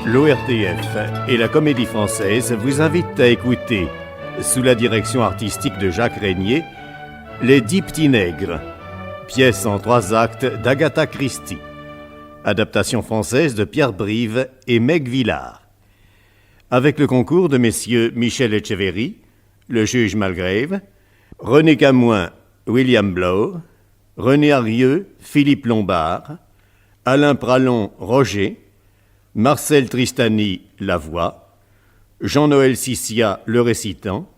L'ORTF et la Comédie Française vous invitent à écouter, sous la direction artistique de Jacques Régnier, Les 10 petits nègres, pièce en 3 actes d'Agatha Christie, adaptation française de Pierre Brive et Meg Villard, avec le concours de messieurs Michel Etcheverry, le juge Malgrave, René Camoin, William Blow, René Arrieux, Philippe Lombard, Alain Pralon, Roger, Marcel Tristany, la voix, Jean-Noël Sissia, le récitant,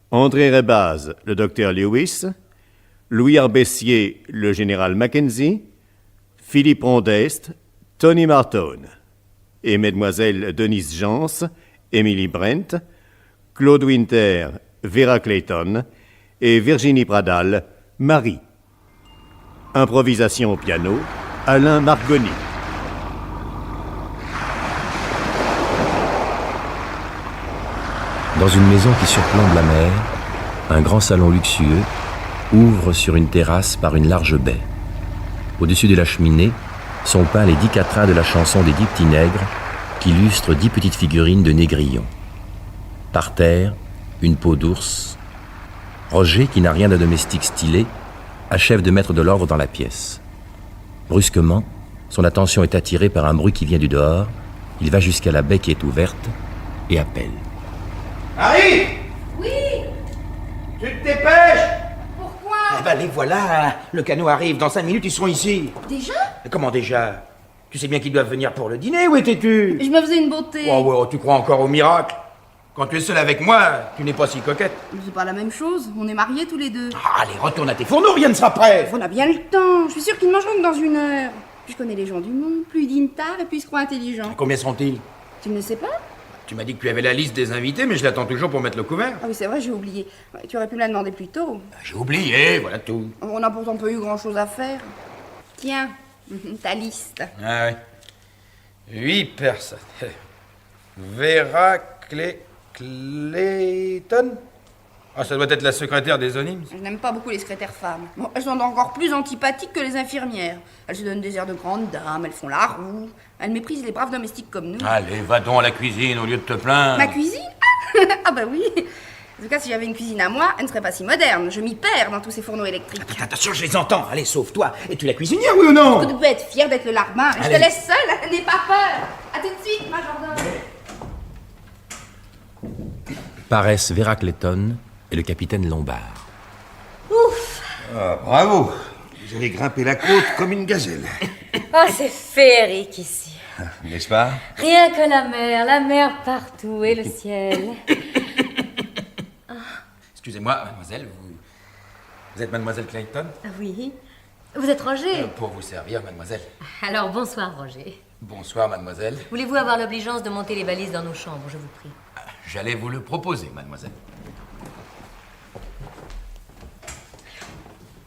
André Rebaz, le docteur Lewis, Louis Arbessier, le général Mackenzie, Philippe Rondest, Tony Martone, et mesdemoiselles Denise Jans, Emily Brent, Claude Winter, Vera Clayton et Virginie Pradal, Marie. Improvisation au piano, Alain Margoni. Dans une maison qui surplombe la mer, un grand salon luxueux ouvre sur une terrasse par une large baie. Au-dessus de la cheminée sont peints les 10 quatrains de la chanson des 10 petits nègres qui illustrent 10 petites figurines de négrillons. Par terre, une peau d'ours. Roger, qui n'a rien de domestique stylé, achève de mettre de l'ordre dans la pièce. Brusquement, son attention est attirée par un bruit qui vient du dehors. Il va jusqu'à la baie qui est ouverte et appelle. Harry! Oui! Tu te dépêches! Pourquoi? Eh ben les voilà, le canot arrive, dans 5 minutes ils seront ici. Déjà? Mais comment déjà? Tu sais bien qu'ils doivent venir pour le dîner, où étais-tu? Je me faisais une beauté. Oh ouais, tu crois encore au miracle? Quand tu es seul avec moi, tu n'es pas si coquette. Mais c'est pas la même chose, on est mariés tous les deux. Ah, allez, retourne à tes fourneaux, rien ne sera prêt. On a bien le temps, je suis sûre qu'ils mangeront que dans 1 heure. Puis je connais les gens du monde, plus ils dînent tard et puis ils se croient intelligents. Combien seront-ils? Tu ne le sais pas? Tu m'as dit que tu avais la liste des invités, mais je l'attends toujours pour mettre le couvert. Ah oui, c'est vrai, j'ai oublié. Ouais, tu aurais pu me la demander plus tôt. J'ai oublié, voilà tout. On n'a pourtant pas eu grand-chose à faire. Tiens, ta liste. Ah ouais. 8 personnes. Vera Clayton. Ah, ça doit être la secrétaire des Onymes. Je n'aime pas beaucoup les secrétaires femmes. Bon, elles sont encore plus antipathiques que les infirmières. Elles se donnent des airs de grandes dames, elles font la roue. Elles méprisent les braves domestiques comme nous. Allez, va donc à la cuisine au lieu de te plaindre. Ma cuisine? Ah bah oui. En tout cas, si j'avais une cuisine à moi, elle ne serait pas si moderne. Je m'y perds dans tous ces fourneaux électriques. Attention, je les entends. Allez, sauve-toi. Es-tu la cuisinière, oui ou non? Tu peux être fière d'être le larbin. Je Allez. te laisse seule, n'aie pas peur. À tout de suite, majordome. Paraissent Vera Clayton et le capitaine Lombard. Ouf. Ah, bravo! Vous avez grimpé la côte comme une gazelle. Oh, c'est féerique ici. N'est-ce pas? Rien que la mer partout et le ciel. Excusez-moi, mademoiselle, vous êtes mademoiselle Clayton? Ah oui. Vous êtes Roger? Pour vous servir, mademoiselle. Alors, bonsoir, Roger. Bonsoir, mademoiselle. Voulez-vous avoir l'obligeance de monter les valises dans nos chambres, je vous prie? J'allais vous le proposer, mademoiselle.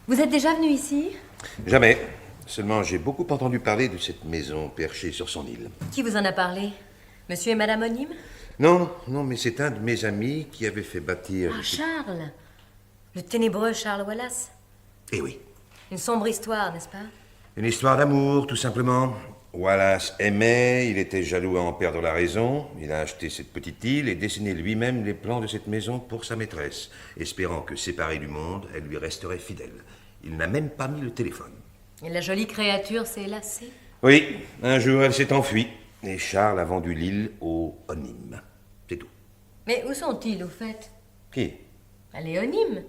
Vous êtes déjà venu ici? Jamais. Seulement, j'ai beaucoup entendu parler de cette maison perchée sur son île. Qui vous en a parlé? Monsieur et Madame Onyme? Non, mais c'est un de mes amis qui avait fait bâtir... Ah, Charles! Le ténébreux Charles Wallace? Eh oui. Une sombre histoire, n'est-ce pas? Une histoire d'amour, tout simplement. Wallace aimait, il était jaloux à en perdre la raison. Il a acheté cette petite île et dessiné lui-même les plans de cette maison pour sa maîtresse, espérant que, séparée du monde, elle lui resterait fidèle. Il n'a même pas mis le téléphone. Et la jolie créature s'est lassée? Oui, un jour elle s'est enfuie, et Charles a vendu l'île aux Onymes. C'est tout. Mais où sont-ils, au fait? Qui? Les Onymes.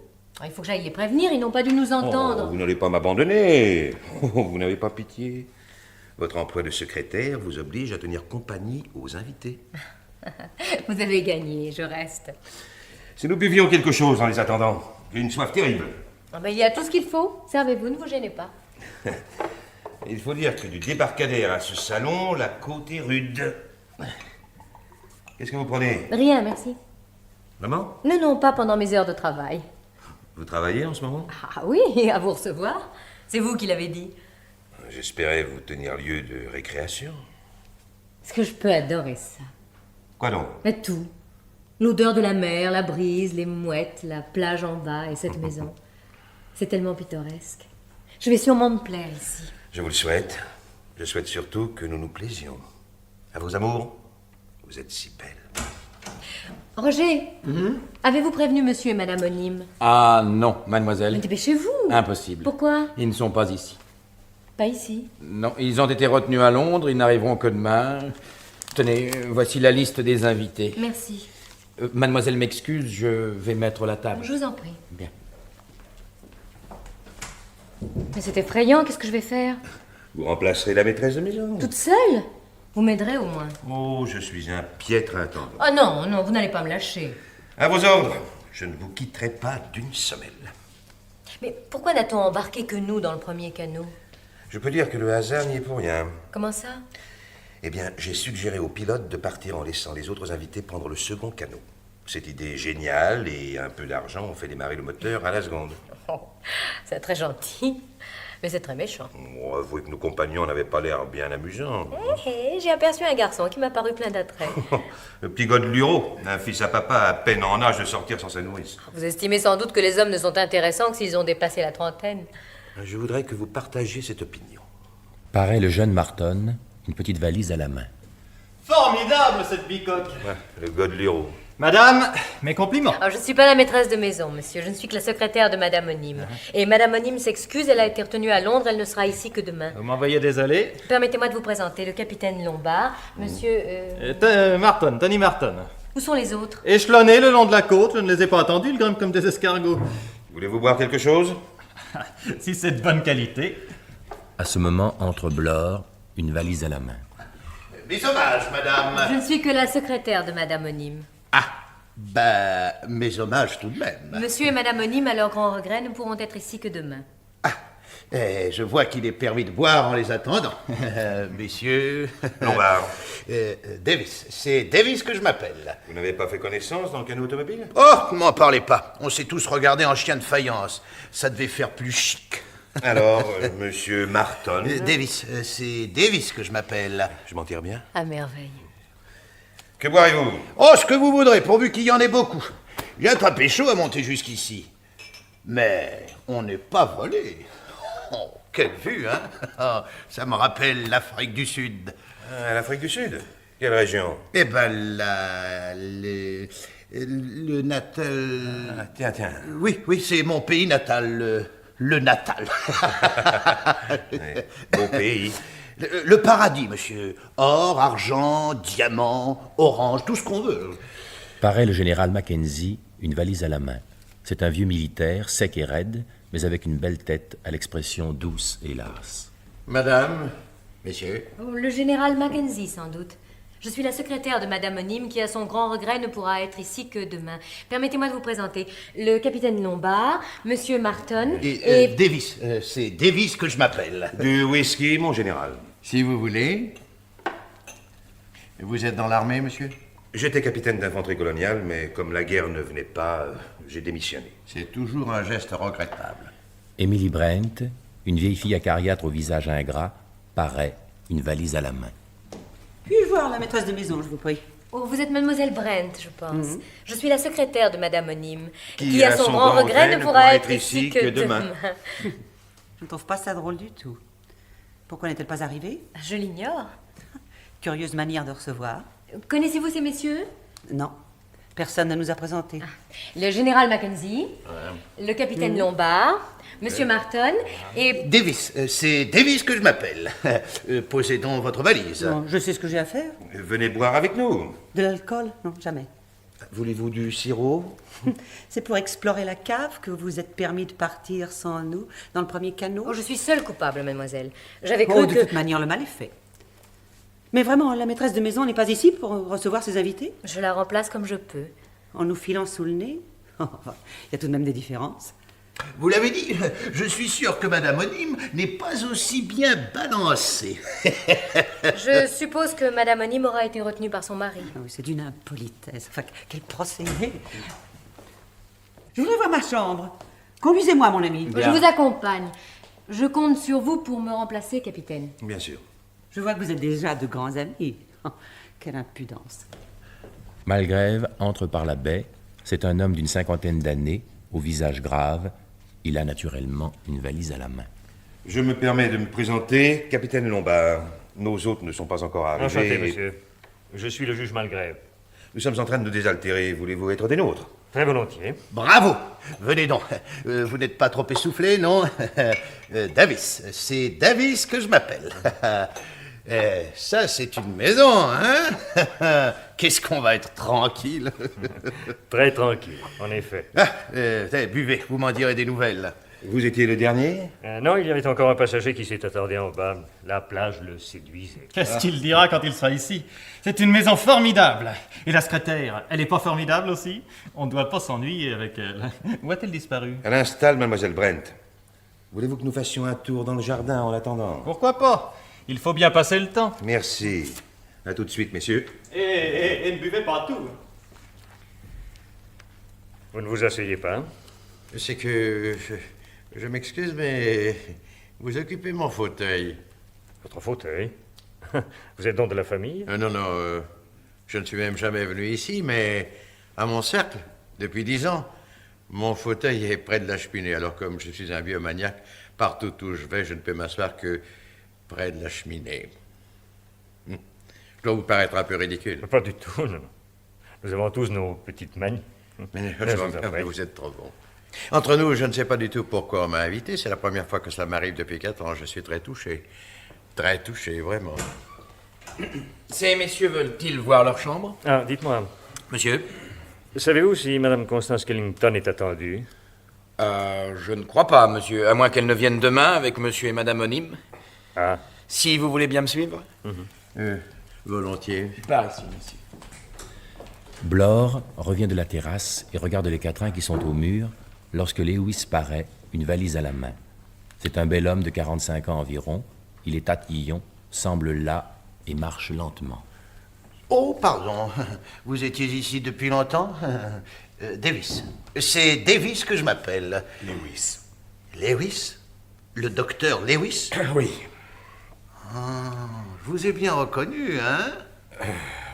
Il faut que j'aille les prévenir, ils n'ont pas dû nous entendre. Oh, vous n'allez pas m'abandonner. Oh, vous n'avez pas pitié. Votre emploi de secrétaire vous oblige à tenir compagnie aux invités. Vous avez gagné, je reste. Si nous buvions quelque chose en les attendant. J'ai une soif terrible. Ah ben, il y a tout ce qu'il faut. Servez-vous, ne vous gênez pas. Il faut dire que du débarcadère à ce salon, la côte est rude. Qu'est-ce que vous prenez? Rien, merci. Vraiment? Non, pas pendant mes heures de travail. Vous travaillez en ce moment? Ah oui, à vous recevoir. C'est vous qui l'avez dit. J'espérais vous tenir lieu de récréation. Est-ce que je peux adorer ça? Quoi donc? Mais tout. L'odeur de la mer, la brise, les mouettes, la plage en bas et cette maison. C'est tellement pittoresque. Je vais sûrement me plaire ici. Je vous le souhaite. Je souhaite surtout que nous nous plaisions. À vos amours, vous êtes si belle. Roger, avez-vous prévenu monsieur et madame Onime? Ah non, Mais mademoiselle. dépêchez-vous. Impossible. Pourquoi? Ils ne sont pas ici. Pas ici. Non, ils ont été retenus à Londres, ils n'arriveront que demain. Tenez, voici la liste des invités. Merci. Mademoiselle m'excuse, je vais mettre la table. Je vous en prie. Bien. Mais c'est effrayant, qu'est-ce que je vais faire? Vous remplacerez la maîtresse de maison. Toute seule? Vous m'aiderez au moins. Oh, je suis un piètre intendant. Oh non, non, vous n'allez pas me lâcher. À vos ordres, je ne vous quitterai pas d'une semelle. Mais pourquoi n'a-t-on embarqué que nous dans le premier canot? Je peux dire que le hasard n'y est pour rien. Comment ça? Eh bien, j'ai suggéré au pilote de partir en laissant les autres invités prendre le second canot. Cette idée est géniale et un peu d'argent ont fait démarrer le moteur à la seconde. Oh, c'est très gentil, mais c'est très méchant. Bon, avouez que nos compagnons n'avaient pas l'air bien amusants. J'ai aperçu un garçon qui m'a paru plein d'attrait. Le petit gars de Luro, un fils à papa à peine en âge de sortir sans sa nourrice. Vous estimez sans doute que les hommes ne sont intéressants que s'ils ont dépassé la trentaine. Je voudrais que vous partagiez cette opinion. Paraît le jeune Marton, une petite valise à la main. Formidable, cette bicoque. Ouais, le gars de Luro. Madame, mes compliments. Alors, je ne suis pas la maîtresse de maison, monsieur. Je ne suis que la secrétaire de madame Onime. Et madame Onime s'excuse, elle a été retenue à Londres, elle ne sera ici que demain. Vous m'envoyez désolé. Permettez-moi de vous présenter le capitaine Lombard, monsieur... Marton, Tony Marton. Où sont les autres? Échelonnés le long de la côte, je ne les ai pas attendus, ils grimpent comme des escargots. Voulez-vous boire quelque chose? Si c'est de bonne qualité. À ce moment entre Blore, une valise à la main. Mes hommages, madame. Je ne suis que la secrétaire de madame Onime. Ah, ben, mes hommages tout de même. Monsieur et madame Onime, à leur grand regret, ne pourront être ici que demain. Ah, je vois qu'il est permis de boire en les attendant. Messieurs... Lombard. Davis, c'est Davis que je m'appelle. Vous n'avez pas fait connaissance dans le canot automobile? Oh, m'en parlez pas. On s'est tous regardés en chien de faïence. Ça devait faire plus chic. Alors, monsieur Marton. Davis, c'est Davis que je m'appelle. Je m'en tire bien? À merveille. Que boirez-vous? Oh, ce que vous voudrez, pourvu qu'il y en ait beaucoup. J'ai pas pécho à monter jusqu'ici. Mais on n'est pas volé. Oh, quelle vue, hein? Oh, ça me rappelle l'Afrique du Sud. L'Afrique du Sud? Quelle région? Eh ben, le Natal... Tiens. Oui, c'est mon pays natal, le Natal. Beau pays. Le paradis, monsieur. Or, argent, diamant, orange, tout ce qu'on veut. Paraît le général Mackenzie, une valise à la main. C'est un vieux militaire, sec et raide, mais avec une belle tête à l'expression douce et lasse. Madame, messieurs. Oh, le général Mackenzie, sans doute. Je suis la secrétaire de madame Onime qui, à son grand regret, ne pourra être ici que demain. Permettez-moi de vous présenter le capitaine Lombard, monsieur Marton Et Davis, c'est Davis que je m'appelle. Du whisky, mon général. Si vous voulez. Vous êtes dans l'armée, monsieur? J'étais capitaine d'infanterie coloniale, mais comme la guerre ne venait pas, j'ai démissionné. C'est toujours un geste regrettable. Emily Brent, une vieille fille acariâtre au visage ingrat, paraît, une valise à la main. Puis-je voir la maîtresse de maison, je vous prie? Oh, vous êtes mademoiselle Brent, je pense. Je suis la secrétaire de madame Onime, Qui, à son grand regret, ne pourra être ici que demain. Je ne trouve pas ça drôle du tout. Pourquoi n'est-elle pas arrivée? Je l'ignore. Curieuse manière de recevoir. Connaissez-vous ces messieurs? Non, personne ne nous a présentés. Le général Mackenzie, le capitaine Lombard, monsieur Marton et... Davis, c'est Davis que je m'appelle. Posez donc votre valise. Bon, je sais ce que j'ai à faire. Venez boire avec nous. De l'alcool? Non, jamais. Voulez-vous du sirop? C'est pour explorer la cave que vous vous êtes permis de partir sans nous dans le premier canot? Oh, je suis seule coupable, mademoiselle. J'avais Oh, cru de que... toute manière, le mal est fait. Mais vraiment, la maîtresse de maison n'est pas ici pour recevoir ses invités? Je la remplace comme je peux. En nous filant sous le nez? Il y a tout de même des différences. Vous l'avez dit, je suis sûr que Madame Onime n'est pas aussi bien balancée. Je suppose que madame Onime aura été retenue par son mari. Ah oui, c'est d'une impolitesse. Enfin, quel procédé! Je voudrais voir ma chambre. Conduisez-moi, mon ami. Je vous accompagne. Je compte sur vous pour me remplacer, capitaine. Bien sûr. Je vois que vous êtes déjà de grands amis. Oh, quelle impudence. Malgrève entre par la baie. C'est un homme d'une cinquantaine d'années, au visage grave. Il a naturellement une valise à la main. Je me permets de me présenter, capitaine Lombard. Nos hôtes ne sont pas encore arrivés. Enchanté, monsieur. Je suis le juge Malgrève. Nous sommes en train de nous désaltérer. Voulez-vous être des nôtres? Très volontiers. Bravo. Venez donc. Vous n'êtes pas trop essoufflé, non? Davis. C'est Davis que je m'appelle. Ça, c'est une maison, hein? Qu'est-ce qu'on va être tranquille. Très tranquille, en effet. Buvez, vous m'en direz des nouvelles. Vous étiez le dernier? Non, il y avait encore un passager qui s'est attardé en bas. La plage le séduisait. Qu'est-ce qu'il dira quand il sera ici? C'est une maison formidable. Et la secrétaire, elle est pas formidable aussi? On ne doit pas s'ennuyer avec elle. Où a-t-elle disparu? Elle installe Mademoiselle Brent. Voulez-vous que nous fassions un tour dans le jardin en attendant? Pourquoi pas? Il faut bien passer le temps. Merci. À tout de suite, messieurs. Et ne buvez pas tout. Vous ne vous asseyez pas? C'est que... Je m'excuse, mais... Vous occupez mon fauteuil. Votre fauteuil? Vous êtes donc de la famille? Non, je ne suis même jamais venu ici, mais à mon cercle, depuis 10 ans, mon fauteuil est près de la cheminée. Alors comme je suis un vieux maniaque, partout où je vais, je ne peux m'asseoir que près de la cheminée. Je dois vous paraître un peu ridicule. Pas du tout, non. Nous avons tous nos petites manies. Mais vous êtes trop bon. Entre nous, je ne sais pas du tout pourquoi on m'a invité. C'est la première fois que cela m'arrive depuis 4 ans. Je suis très touché. Très touché, vraiment. Ces messieurs veulent-ils voir leur chambre? Ah, dites-moi, Monsieur? savez-vous si Madame Constance Kellington est attendue? Je ne crois pas, monsieur, à moins qu'elle ne vienne demain avec monsieur et madame Onim. Ah. Si vous voulez bien me suivre? Volontiers. Par ici, monsieur. Blore revient de la terrasse et regarde les quatrains qui sont au mur lorsque Lewis paraît, une valise à la main. C'est un bel homme de 45 ans environ. Il est tatillon, semble las et marche lentement. Oh, pardon. Vous étiez ici depuis longtemps? Davis. C'est Davis que je m'appelle. Lewis. Lewis? Le docteur Lewis? Oui. Je vous ai bien reconnu, hein?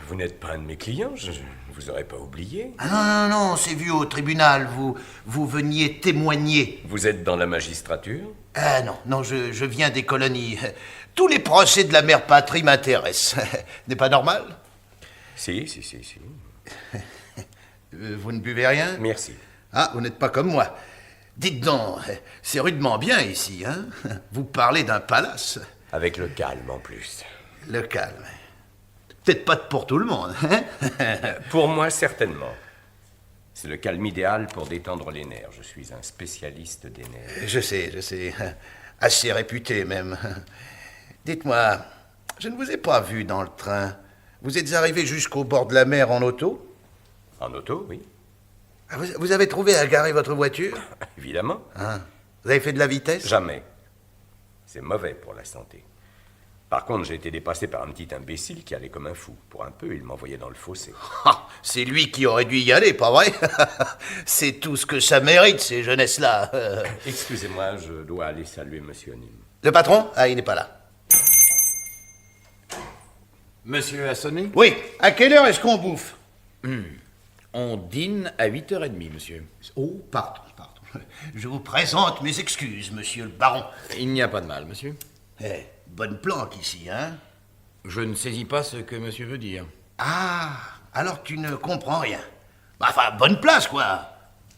Vous n'êtes pas un de mes clients, je ne vous aurais pas oublié. Ah non, c'est vu au tribunal, vous veniez témoigner. Vous êtes dans la magistrature? Ah non, je viens des colonies. Tous les procès de la mère patrie m'intéressent. N'est pas normal? Si. Vous ne buvez rien? Merci. Ah, vous n'êtes pas comme moi. Dites donc, c'est rudement bien ici, hein? Vous parlez d'un palace. Avec le calme en plus. Le calme. Peut-être pas pour tout le monde, hein? Pour moi, certainement. C'est le calme idéal pour détendre les nerfs. Je suis un spécialiste des nerfs. Je sais. Assez réputé, même. Dites-moi, je ne vous ai pas vu dans le train. Vous êtes arrivé jusqu'au bord de la mer en auto? En auto, oui. Vous avez trouvé à garer votre voiture? Évidemment. Ah. Vous avez fait de la vitesse? Jamais. C'est mauvais pour la santé. Par contre, j'ai été dépassé par un petit imbécile qui allait comme un fou. Pour un peu, il m'envoyait dans le fossé. Ah, c'est lui qui aurait dû y aller, pas vrai? C'est tout ce que ça mérite, ces jeunesses-là. Excusez-moi, je dois aller saluer Monsieur Onim. Le patron? Ah, il n'est pas là. Monsieur a sonné? Oui. À quelle heure est-ce qu'on bouffe? On dîne à 8h30, monsieur. Oh, pardon. Je vous présente mes excuses, monsieur le baron. Il n'y a pas de mal, monsieur. Bonne planque ici, hein? Je ne saisis pas ce que monsieur veut dire. Ah, alors tu ne comprends rien. Enfin, bonne place, quoi.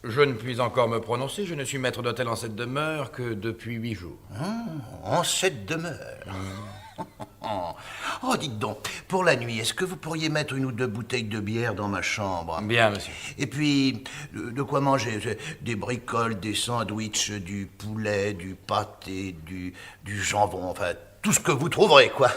Je ne puis encore me prononcer. Je ne suis maître d'hôtel en cette demeure que depuis 8 jours. En cette demeure. Oh, dites donc, pour la nuit, est-ce que vous pourriez mettre 1 ou 2 bouteilles de bière dans ma chambre? Bien, monsieur. Et puis, de quoi manger? Des bricoles, des sandwichs, du poulet, du pâté, du jambon, enfin, tout ce que vous trouverez, quoi.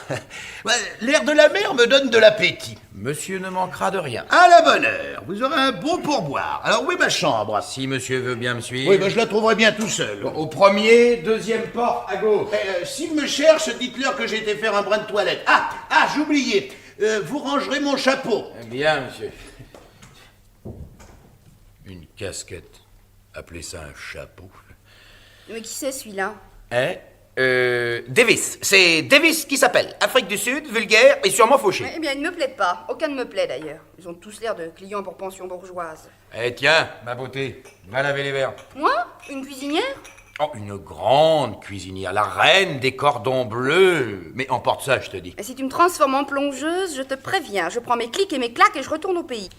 L'air de la mer me donne de l'appétit. Monsieur ne manquera de rien. À la bonne heure, vous aurez un bon pourboire. Alors, où est ma chambre? Si monsieur veut bien me suivre. Oui, je la trouverai bien tout seul. Bon, au premier, deuxième porte à gauche. S'il me cherche, dites-leur que j'ai été faire un brin de toilette. Ah, j'oubliais. Vous rangerez mon chapeau. Bien, monsieur. Une casquette. Appelez ça un chapeau. Mais qui c'est celui-là? Davis. C'est Davis qui s'appelle. Afrique du Sud, vulgaire et sûrement fauché. Eh bien, il ne me plaît pas. Aucun ne me plaît d'ailleurs. Ils ont tous l'air de clients pour pension bourgeoise. Tiens, ma beauté, va laver les verres. Moi? Une cuisinière? Oh, une grande cuisinière, la reine des cordons bleus. Mais emporte ça, je te dis. Et si tu me transformes en plongeuse, je te préviens, je prends mes clics et mes claques et je retourne au pays.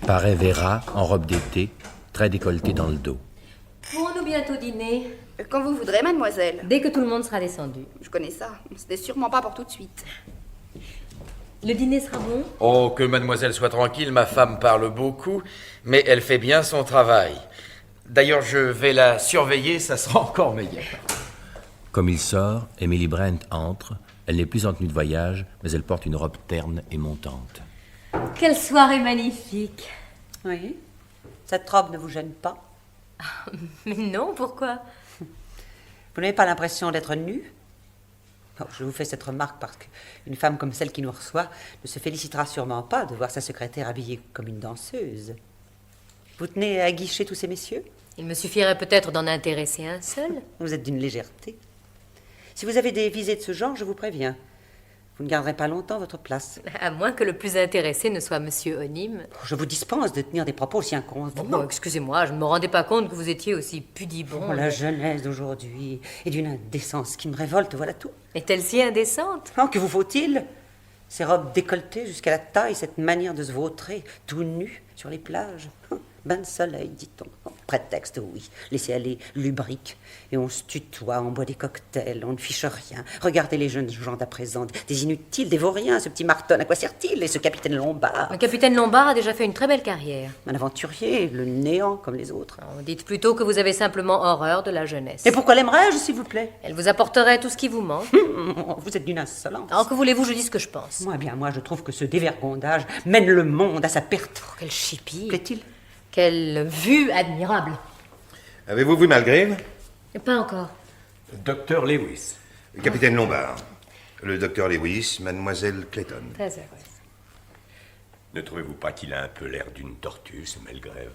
Paraît Vera, en robe d'été, très décolletée dans le dos. Pourrons-nous bientôt dîner? Quand vous voudrez, mademoiselle. Dès que tout le monde sera descendu. Je connais ça. C'était sûrement pas pour tout de suite. Le dîner sera bon? Oh, que mademoiselle soit tranquille, ma femme parle beaucoup, mais elle fait bien son travail. D'ailleurs, je vais la surveiller, ça sera encore meilleur. Comme il sort, Emily Brent entre. Elle n'est plus en tenue de voyage, mais elle porte une robe terne et montante. Quelle soirée magnifique! Oui. Cette robe ne vous gêne pas? Mais non, pourquoi? Vous n'avez pas l'impression d'être nue? Oh, je vous fais cette remarque parce qu'une femme comme celle qui nous reçoit ne se félicitera sûrement pas de voir sa secrétaire habillée comme une danseuse. Vous tenez à aguicher tous ces messieurs? Il me suffirait peut-être d'en intéresser un seul. Vous êtes d'une légèreté. Si vous avez des visées de ce genre, je vous préviens. Vous ne garderez pas longtemps votre place. À moins que le plus intéressé ne soit Monsieur Onim. Je vous dispense de tenir des propos aussi inconvenants. Oh, excusez-moi, je ne me rendais pas compte que vous étiez aussi pudibond. Oh, la jeunesse d'aujourd'hui est d'une indécence qui me révolte, voilà tout. Est-elle si indécente? Oh, que vous faut-il? Ces robes décolletées jusqu'à la taille, cette manière de se vautrer, tout nu, sur les plages. Bain de soleil, dit-on. Oh, prétexte, oui. Laissez aller, lubrique. Et on se tutoie, on boit des cocktails, on ne fiche rien. Regardez les jeunes gens d'à présent, des inutiles, des vauriens. Ce petit Marton, à quoi sert-il? Et ce capitaine Lombard? Le capitaine Lombard a déjà fait une très belle carrière. Un aventurier, le néant comme les autres. Dites plutôt que vous avez simplement horreur de la jeunesse. Et pourquoi l'aimerais-je, s'il vous plaît? Elle vous apporterait tout ce qui vous manque. Vous êtes d'une insolence. Alors que voulez-vous, je dis ce que je pense. Moi, je trouve que ce dévergondage mène le monde à sa perte. Oh, quel chipie. Plaît-il? Quelle vue admirable. Avez-vous vu Malgrave? Pas encore. Docteur Lewis. Capitaine Lombard. Le docteur Lewis, mademoiselle Clayton. Très heureuse. Ne trouvez-vous pas qu'il a un peu l'air d'une tortue, ce Malgrave?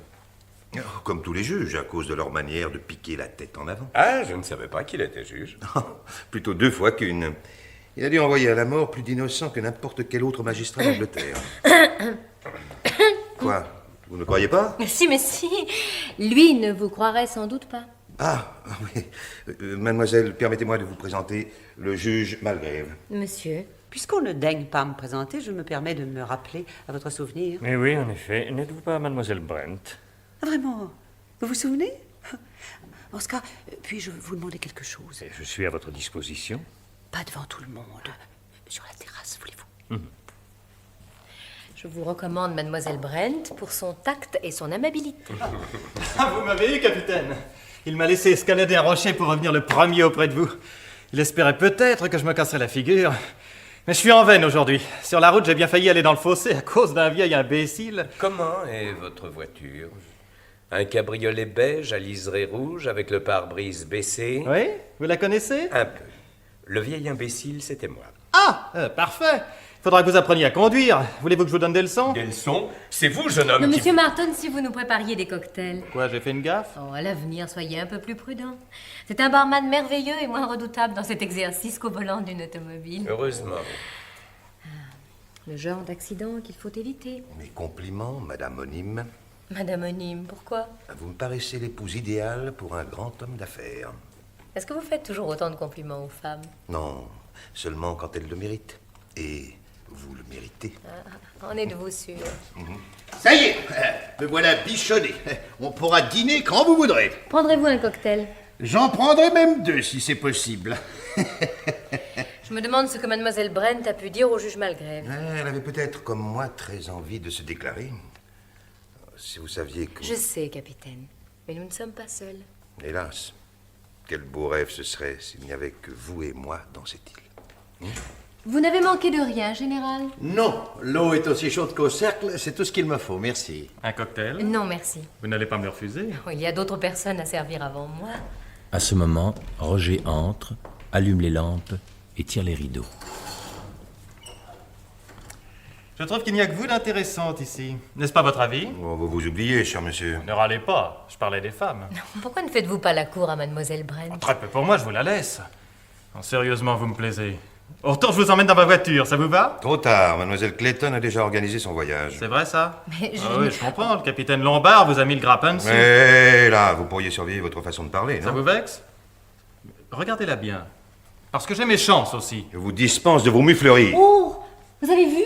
Oh, comme tous les juges, à cause de leur manière de piquer la tête en avant. Ah, je ne savais pas qu'il était juge. Plutôt 2 fois qu'une. Il a dû envoyer à la mort plus d'innocents que n'importe quel autre magistrat d'Angleterre. Quoi? Vous ne croyez pas? Si, mais si. Lui ne vous croirait sans doute pas. Ah, oui. Mademoiselle, permettez-moi de vous présenter le juge Malgrave. Monsieur. Puisqu'on ne daigne pas me présenter, je me permets de me rappeler à votre souvenir. Mais oui, en effet. N'êtes-vous pas mademoiselle Brent? Ah, vraiment? Vous vous souvenez? En ce cas, puis-je vous demander quelque chose? Je suis à votre disposition. Pas devant tout le monde. Sur la terrasse, voulez-vous? Je vous recommande mademoiselle Brent pour son tact et son amabilité. Ah, vous m'avez eu, capitaine. Il m'a laissé escalader un rocher pour revenir le premier auprès de vous. Il espérait peut-être que je me casserais la figure. Mais je suis en veine aujourd'hui. Sur la route, j'ai bien failli aller dans le fossé à cause d'un vieil imbécile. Comment est votre voiture? Un cabriolet beige à liseré rouge avec le pare-brise baissé? Oui? Vous la connaissez? Un peu. Le vieil imbécile, c'était moi. Ah, parfait. Faudra que vous appreniez à conduire. Voulez-vous que je vous donne des leçons? Des leçons? C'est vous, jeune homme, Non, qui... monsieur Marton, si vous nous prépariez des cocktails. Quoi, j'ai fait une gaffe? Oh, à l'avenir, soyez un peu plus prudent. C'est un barman merveilleux et moins redoutable dans cet exercice qu'au volant d'une automobile. Heureusement. Le genre d'accident qu'il faut éviter. Mes compliments, Madame Onim. Madame Onim, pourquoi? Vous me paraissez l'épouse idéale pour un grand homme d'affaires. Est-ce que vous faites toujours autant de compliments aux femmes? Non, seulement quand elles le méritent. Et vous le méritez. En êtes-vous sûr? Ça y est, me voilà bichonné. On pourra dîner quand vous voudrez. Prendrez-vous un cocktail? J'en prendrai même 2 si c'est possible. Je me demande ce que mademoiselle Brent a pu dire au juge Malgrave. Elle avait peut-être, comme moi, très envie de se déclarer. Si vous saviez que... Je sais, capitaine, mais nous ne sommes pas seuls. Hélas, quel beau rêve ce serait s'il n'y avait que vous et moi dans cette île. Vous n'avez manqué de rien, général? Non, l'eau est aussi chaude qu'au cercle, c'est tout ce qu'il me faut, merci. Un cocktail? Non, merci. Vous n'allez pas me refuser? Oh, il y a d'autres personnes à servir avant moi. À ce moment, Roger entre, allume les lampes et tire les rideaux. Je trouve qu'il n'y a que vous d'intéressante ici. N'est-ce pas votre avis? Oh, vous vous oubliez, cher monsieur. Ne râlez pas, je parlais des femmes. Pourquoi ne faites-vous pas la cour à mademoiselle Brent? Très peu pour moi, je vous la laisse. Non, sérieusement, vous me plaisez. Autant je vous emmène dans ma voiture, ça vous va? Trop tard, mademoiselle Clayton a déjà organisé son voyage. C'est vrai, ça? Mais Ah oui, je comprends, le capitaine Lombard vous a mis le grappin dessus. Mais là, vous pourriez surveiller votre façon de parler, non? Ça vous vexe? regardez-la bien. Parce que j'ai mes chances aussi. Je vous dispense de vos mufleries. Oh, vous avez vu?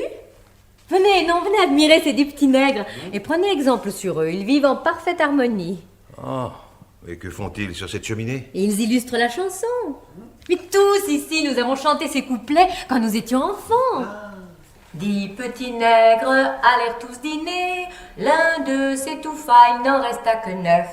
Venez admirer ces 10 petits nègres. Et prenez exemple sur eux, ils vivent en parfaite harmonie. Oh, et que font-ils sur cette cheminée? Et ils illustrent la chanson. Mais tous ici, nous avons chanté ces couplets quand nous étions enfants. 10 petits nègres allèrent tous dîner. L'un d'eux s'étouffa, il n'en resta que 9.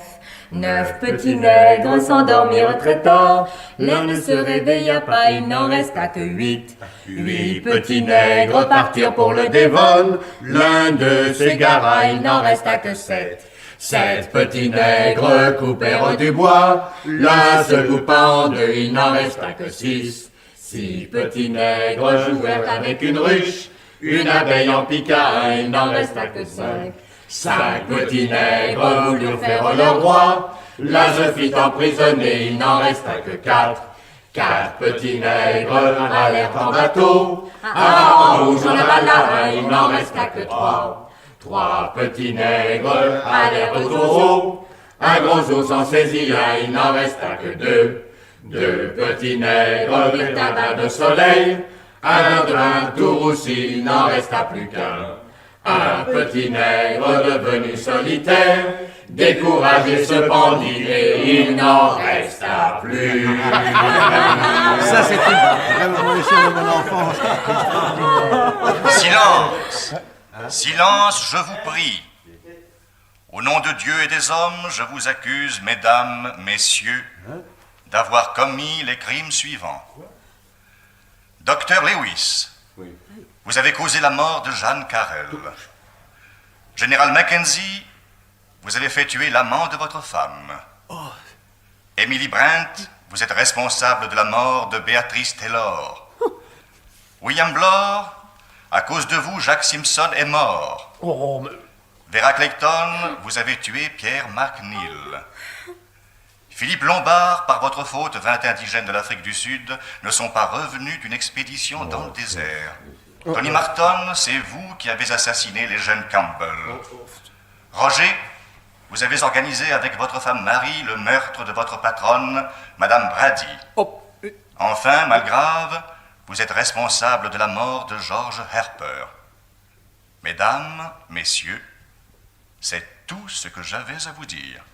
9 petits nègres s'endormirent très tard. L'un ne se réveilla pas, il n'en resta que 8. 8 petits nègres partirent pour le Devon. L'un d'eux s'égara, il n'en resta que 7. 7 petits nègres coupèrent du bois. L'un se coupa en deux, il n'en resta que 6. 6 petits nègres jouèrent avec une ruche. Une abeille en piqua un, il n'en resta que 5. 5 petits nègres voulurent faire leur droit. L'un se fit emprisonner, il n'en resta que 4. 4 petits nègres allèrent en bateau. En rouge on avala un, il n'en resta que 3. 3 petits nègres allèrent au taureau. Un gros ours en saisit un, il n'en resta que 2. 2 petits nègres virent un bain de soleil. Un grain tout roussi, il n'en resta plus qu'un. Un petit nègre devenu solitaire, découragé se pendit et il n'en resta plus. Ça, c'était vraiment l'échelle de mon enfance. Silence! Silence, je vous prie. Au nom de Dieu et des hommes, je vous accuse, mesdames, messieurs, d'avoir commis les crimes suivants. Docteur Lewis, vous avez causé la mort de Jeanne Carrel. Général Mackenzie, vous avez fait tuer l'amant de votre femme. Emily Brent, vous êtes responsable de la mort de Béatrice Taylor. William Blore, à cause de vous, Jacques Simpson est mort. Vera Clayton, vous avez tué Pierre McNeil. Philippe Lombard, par votre faute, 20 indigènes de l'Afrique du Sud ne sont pas revenus d'une expédition dans le désert. Tony Marton, c'est vous qui avez assassiné les jeunes Campbell. Roger, vous avez organisé avec votre femme Marie le meurtre de votre patronne, Madame Brady. Enfin, Malgrave, vous êtes responsable de la mort de George Harper. Mesdames, messieurs, c'est tout ce que j'avais à vous dire.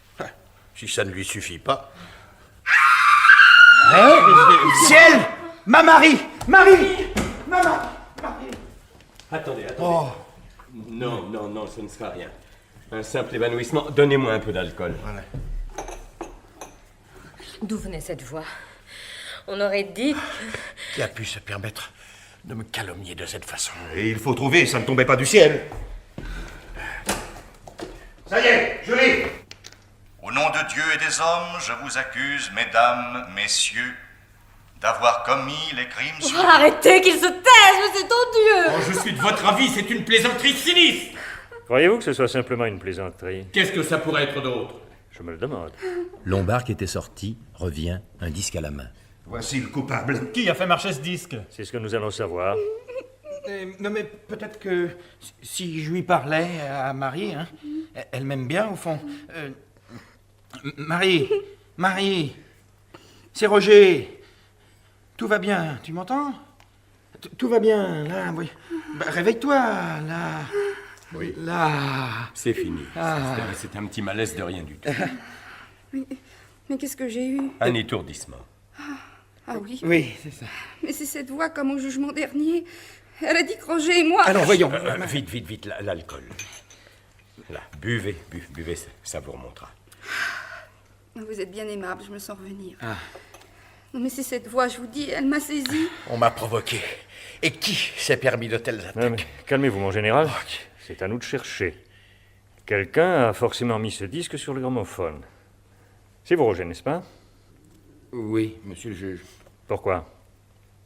Si ça ne lui suffit pas. Ciel! Ma Marie! Marie! Maman! Attendez. Non, ce ne sera rien. Un simple évanouissement. Donnez-moi un peu d'alcool. Voilà. D'où venait cette voix? On aurait dit... Qui a pu se permettre de me calomnier de cette façon? Et il faut trouver, ça ne tombait pas du ciel. Ça y est, Julie! Au nom de Dieu et des hommes, je vous accuse, mesdames, messieurs, d'avoir commis les crimes suivants. Arrêtez qu'il se taise, mais c'est odieux! Je suis de votre avis, c'est une plaisanterie sinistre! Croyez-vous que ce soit simplement une plaisanterie? Qu'est-ce que ça pourrait être d'autre? Je me le demande. Lombard, qui était sorti, revient, un disque à la main. Voici le coupable. Qui a fait marcher ce disque? C'est ce que nous allons savoir. Non, mais peut-être que si je lui parlais à Marie, hein, elle m'aime bien au fond. Marie, c'est Roger. Tout va bien, tu m'entends? Tout va bien, là, oui. Bah, réveille-toi, là. Oui. Là. C'est fini. C'est un petit malaise de rien du tout. Mais qu'est-ce que j'ai eu? Un étourdissement. Ah oui. Oui, c'est ça. Mais c'est cette voix comme au jugement dernier. Elle a dit que Roger et moi... Alors, voyons. Vite, l'alcool. Là, buvez, ça vous remontera. Vous êtes bien aimable, je me sens revenir. Non mais c'est cette voix, je vous dis, elle m'a saisi. On m'a provoqué. Et qui s'est permis de telles attaques? Non, mais calmez-vous, mon général. C'est à nous de chercher. Quelqu'un a forcément mis ce disque sur le gramophone. C'est vous, Roger, n'est-ce pas? Oui, monsieur le juge. Pourquoi?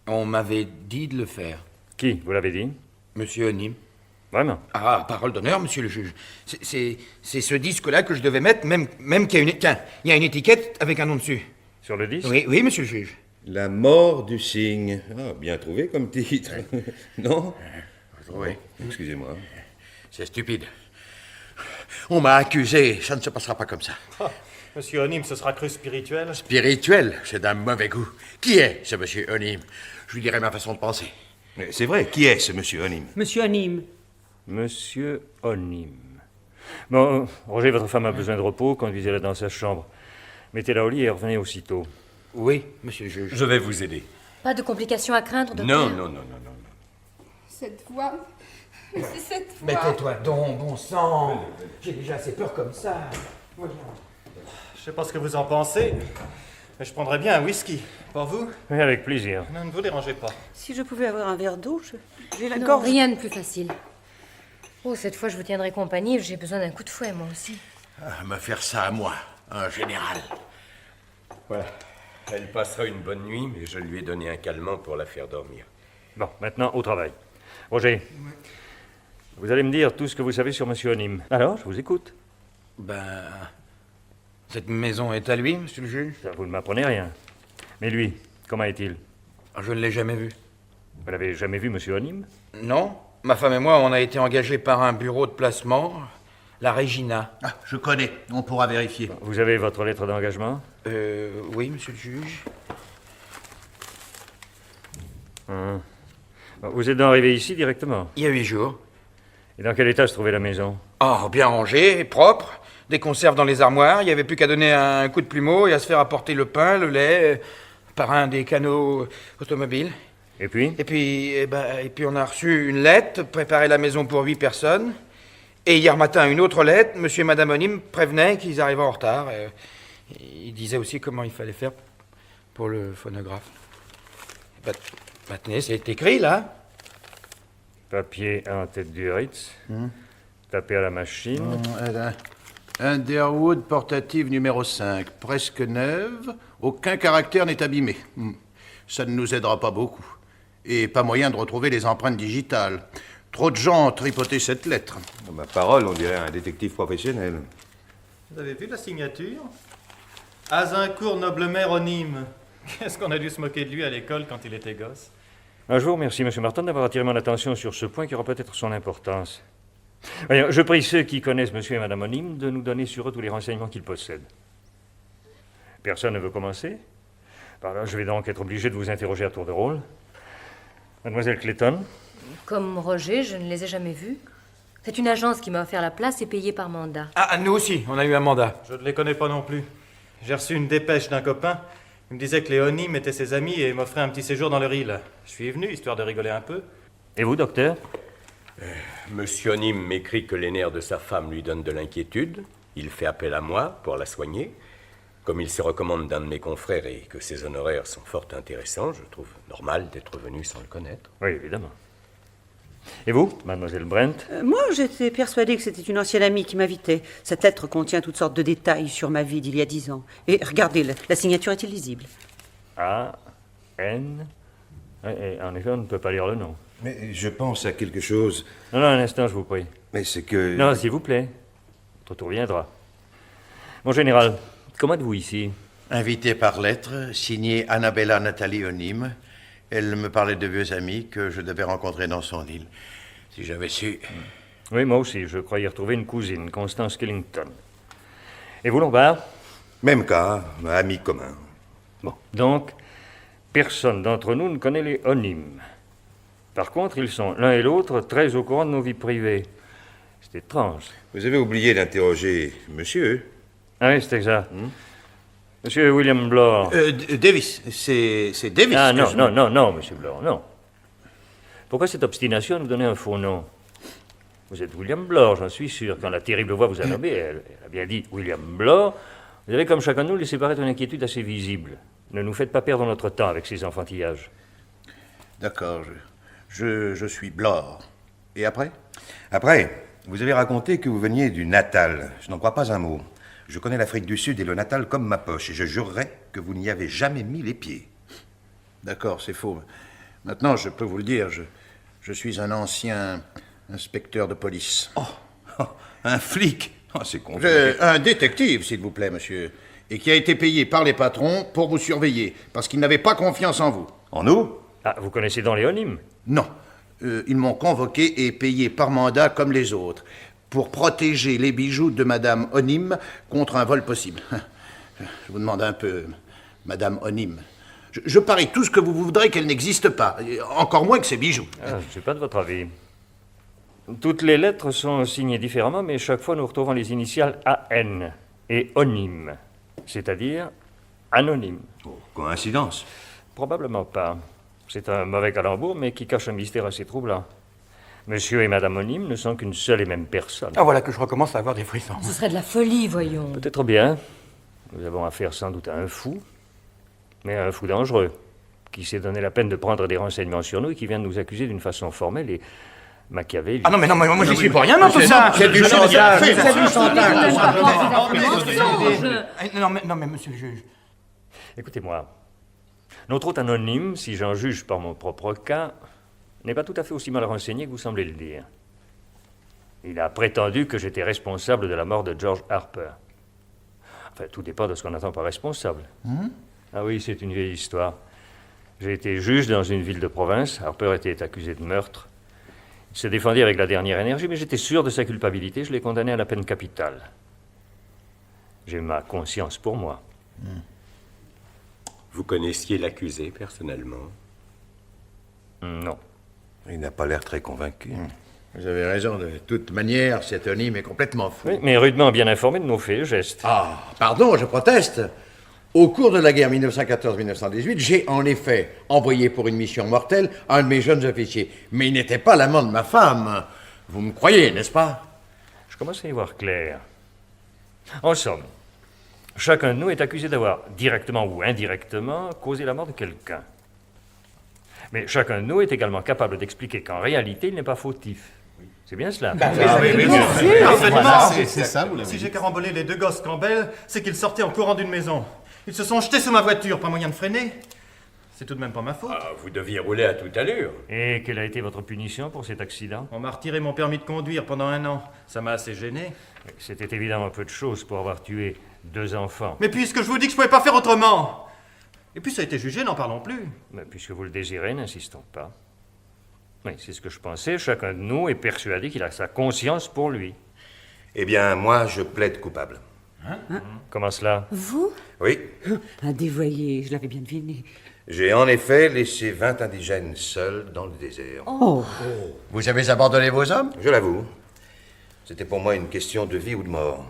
On m'avait dit de le faire. Qui vous l'avez dit? Monsieur Nîmes. Vraiment? Ah, parole d'honneur, monsieur le juge. C'est ce disque-là que je devais mettre, même qu'il y a une... Tiens, il y a une étiquette avec un nom dessus. Sur le disque? Oui, monsieur le juge. La mort du cygne. Ah, bien trouvé comme titre. Non? Oui. Excusez-moi. C'est stupide. On m'a accusé, ça ne se passera pas comme ça. Monsieur Onim se sera cru spirituel. Spirituel, c'est d'un mauvais goût. Qui est ce monsieur Onim? Je lui dirai ma façon de penser. Mais c'est vrai, qui est ce monsieur Onim? Monsieur Onim. Monsieur Onim. Bon, Roger, votre femme a besoin de repos, conduisez-la dans sa chambre. Mettez-la au lit et revenez aussitôt. Oui, monsieur le juge. Je vais vous aider. Pas de complications à craindre, docteur? Non, non, non, non, non. Cette voix. Mais c'est cette voix. Mais tais-toi donc, bon sang. J'ai déjà assez peur comme ça. Voyons. Je sais pas ce que vous en pensez, mais je prendrais bien un whisky. Pour vous? Oui, avec plaisir. Non, ne vous dérangez pas. Si je pouvais avoir un verre d'eau, j'ai la Non, gorge. rien de plus facile. Oh, cette fois, je vous tiendrai compagnie. J'ai besoin d'un coup de fouet, moi aussi. Me faire ça à moi, un général. Voilà. Elle passera une bonne nuit, mais je lui ai donné un calmant pour la faire dormir. Bon, maintenant, au travail. Roger, vous allez me dire tout ce que vous savez sur monsieur Onim. Alors, je vous écoute. Cette maison est à lui, monsieur le juge? Ça, vous ne m'apprenez rien. Mais lui, comment est-il? Je ne l'ai jamais vu. Vous n'avez jamais vu monsieur Onim? Non. Ma femme et moi, on a été engagés par un bureau de placement, la Regina. Ah, je connais, on pourra vérifier. Vous avez votre lettre d'engagement? Oui, monsieur le juge. Bon, vous êtes donc arrivé ici directement? Il y a 8 jours. Et dans quel état se trouvait la maison? Oh, bien rangé, propre. Des conserves dans les armoires. Il n'y avait plus qu'à donner un coup de plumeau et à se faire apporter le pain, le lait, par un des canaux automobiles. Et puis? Et puis on a reçu une lettre, préparer la maison pour 8 personnes. Et hier matin, une autre lettre. Monsieur et madame Onim prévenaient qu'ils arrivaient en retard. Ils disaient aussi comment il fallait faire pour le phonographe. Tenez, c'est écrit, là. Papier en tête du Ritz. Tapé à la machine. Underwood portative numéro 5, presque neuve, aucun caractère n'est abîmé. Ça ne nous aidera pas beaucoup. Et pas moyen de retrouver les empreintes digitales. Trop de gens ont tripoté cette lettre. Ma parole, on dirait un détective professionnel. Vous avez vu la signature? Azincourt Noblemer Onim. Qu'est-ce qu'on a dû se moquer de lui à l'école quand il était gosse? Je vous remercie, M. Martin, d'avoir attiré mon attention sur ce point qui aura peut-être son importance. Voyons, je prie ceux qui connaissent M. et Mme Onim de nous donner sur eux tous les renseignements qu'ils possèdent. Personne ne veut commencer? Par là, je vais donc être obligé de vous interroger à tour de rôle. Mademoiselle Clayton? Comme Roger, je ne les ai jamais vus. C'est une agence qui m'a offert la place et payée par mandat. Ah, nous aussi, on a eu un mandat. Je ne les connais pas non plus. J'ai reçu une dépêche d'un copain. Il me disait que les Onim étaient ses amis et m'offrait un petit séjour dans leur île. Je suis venu, histoire de rigoler un peu. Et vous, docteur? Monsieur Onim m'écrit que les nerfs de sa femme lui donnent de l'inquiétude. Il fait appel à moi pour la soigner. Comme il se recommande d'un de mes confrères et que ses honoraires sont fort intéressants, je trouve normal d'être venu sans le connaître. Oui, évidemment. Et vous, mademoiselle Brent? Moi, j'étais persuadée que c'était une ancienne amie qui m'invitait. Cette lettre contient toutes sortes de détails sur ma vie d'il y a 10 ans. Et regardez, la signature est illisible. A-N... Et en effet, on ne peut pas lire le nom. Mais je pense à quelque chose. Non, un instant, je vous prie. Mais c'est que... Non, s'il vous plaît. Votre tour viendra. Mon général, comment êtes-vous ici? Invité par lettre, signé Annabella Nathalie Onim. Elle me parlait de vieux amis que je devais rencontrer dans son île. Si j'avais su... Oui, moi aussi, je crois y retrouver une cousine, Constance Killington. Et vous, Lombard? Même cas, ami commun. Bon, donc, personne d'entre nous ne connaît les Onim. Par contre, ils sont l'un et l'autre très au courant de nos vies privées. C'est étrange. Vous avez oublié d'interroger monsieur. Ah oui, c'est exact. Monsieur William Blore. Davis, c'est Davis. Ah non, monsieur Blore, non. Pourquoi cette obstination à nous donner un faux nom? Vous êtes William Blore, j'en suis sûr. Quand la terrible voix vous a nommé, elle a bien dit William Blore. Vous avez, comme chacun de nous, laissé paraître une inquiétude assez visible. Ne nous faites pas perdre notre temps avec ces enfantillages. D'accord, je suis Blore. Et après? Après, vous avez raconté que vous veniez du Natal. Je n'en crois pas un mot. Je connais l'Afrique du Sud et le Natal comme ma poche, et je jurerais que vous n'y avez jamais mis les pieds. D'accord, c'est faux. Maintenant, je peux vous le dire, je suis un ancien inspecteur de police. Un flic? C'est con. Un détective, s'il vous plaît, monsieur, et qui a été payé par les patrons pour vous surveiller, parce qu'ils n'avaient pas confiance en vous. En nous? Ah, vous connaissez donc les Onim? Non. Ils m'ont convoqué et payé par mandat comme les autres, pour protéger les bijoux de Madame Onim contre un vol possible. Je vous demande un peu, Madame Onim. Je parie tout ce que vous voudrez qu'elle n'existe pas, et encore moins que ces bijoux. Ah, je ne suis pas de votre avis. Toutes les lettres sont signées différemment, mais chaque fois nous retrouvons les initiales AN et Onim, c'est-à-dire anonyme. Oh, coïncidence. Probablement pas. C'est un mauvais calembour, mais qui cache un mystère assez troublant. Monsieur et Madame Onim ne sont qu'une seule et même personne. Ah, voilà que je recommence à avoir des frissons. Ce serait de la folie, voyons. Peut-être bien. Nous avons affaire sans doute à un fou, mais à un fou dangereux, qui s'est donné la peine de prendre des renseignements sur nous et qui vient de nous accuser d'une façon formelle et machiavélique. Ah non, mais moi j'y suis pour rien dans tout ça. C'est du chantage. C'est du chantage. Mensonge. Non, mais monsieur le juge. Écoutez-moi. Notre hôte anonyme, si j'en juge par mon propre cas, n'est pas tout à fait aussi mal renseigné que vous semblez le dire. Il a prétendu que j'étais responsable de la mort de George Harper. Enfin, tout dépend de ce qu'on entend par responsable. Ah oui, c'est une vieille histoire. J'ai été juge dans une ville de province. Harper était accusé de meurtre. Il se défendit avec la dernière énergie, mais j'étais sûr de sa culpabilité. Je l'ai condamné à la peine capitale. J'ai ma conscience pour moi. Vous connaissiez l'accusé personnellement? Non. Il n'a pas l'air très convaincu. Vous avez raison, de toute manière, cet Onim est complètement fou. Oui, mais rudement bien informé de nos faits et gestes. Ah, pardon, je proteste. Au cours de la guerre 1914-1918, j'ai en effet envoyé pour une mission mortelle un de mes jeunes officiers. Mais il n'était pas l'amant de ma femme. Vous me croyez, n'est-ce pas? Je commence à y voir clair. En somme, chacun de nous est accusé d'avoir, directement ou indirectement, causé la mort de quelqu'un. Mais chacun de nous est également capable d'expliquer qu'en réalité, il n'est pas fautif. C'est bien cela? Parfaitement. C'est ça, vous l'avez Si dit. j'ai carambolé les deux gosses Campbell, c'est qu'ils sortaient en courant d'une maison. Ils se sont jetés sous ma voiture, pas moyen de freiner. C'est tout de même pas ma faute. Ah, vous deviez rouler à toute allure. Et quelle a été votre punition pour cet accident? On m'a retiré mon permis de conduire pendant 1 an. Ça m'a assez gêné. C'était évidemment peu de choses pour avoir tué 2 enfants. Mais puisque je vous dis que je pouvais pas faire autrement. Et puis ça a été jugé, n'en parlons plus. Mais puisque vous le désirez, n'insistons pas. Oui, c'est ce que je pensais. Chacun de nous est persuadé qu'il a sa conscience pour lui. Eh bien, moi, je plaide coupable. Comment cela? Vous? Oui, Un dévoyé, je l'avais bien deviné. j'ai en effet laissé 20 indigènes seuls dans le désert. Oh. Vous avez abandonné vos hommes? Je l'avoue. C'était pour moi une question de vie ou de mort.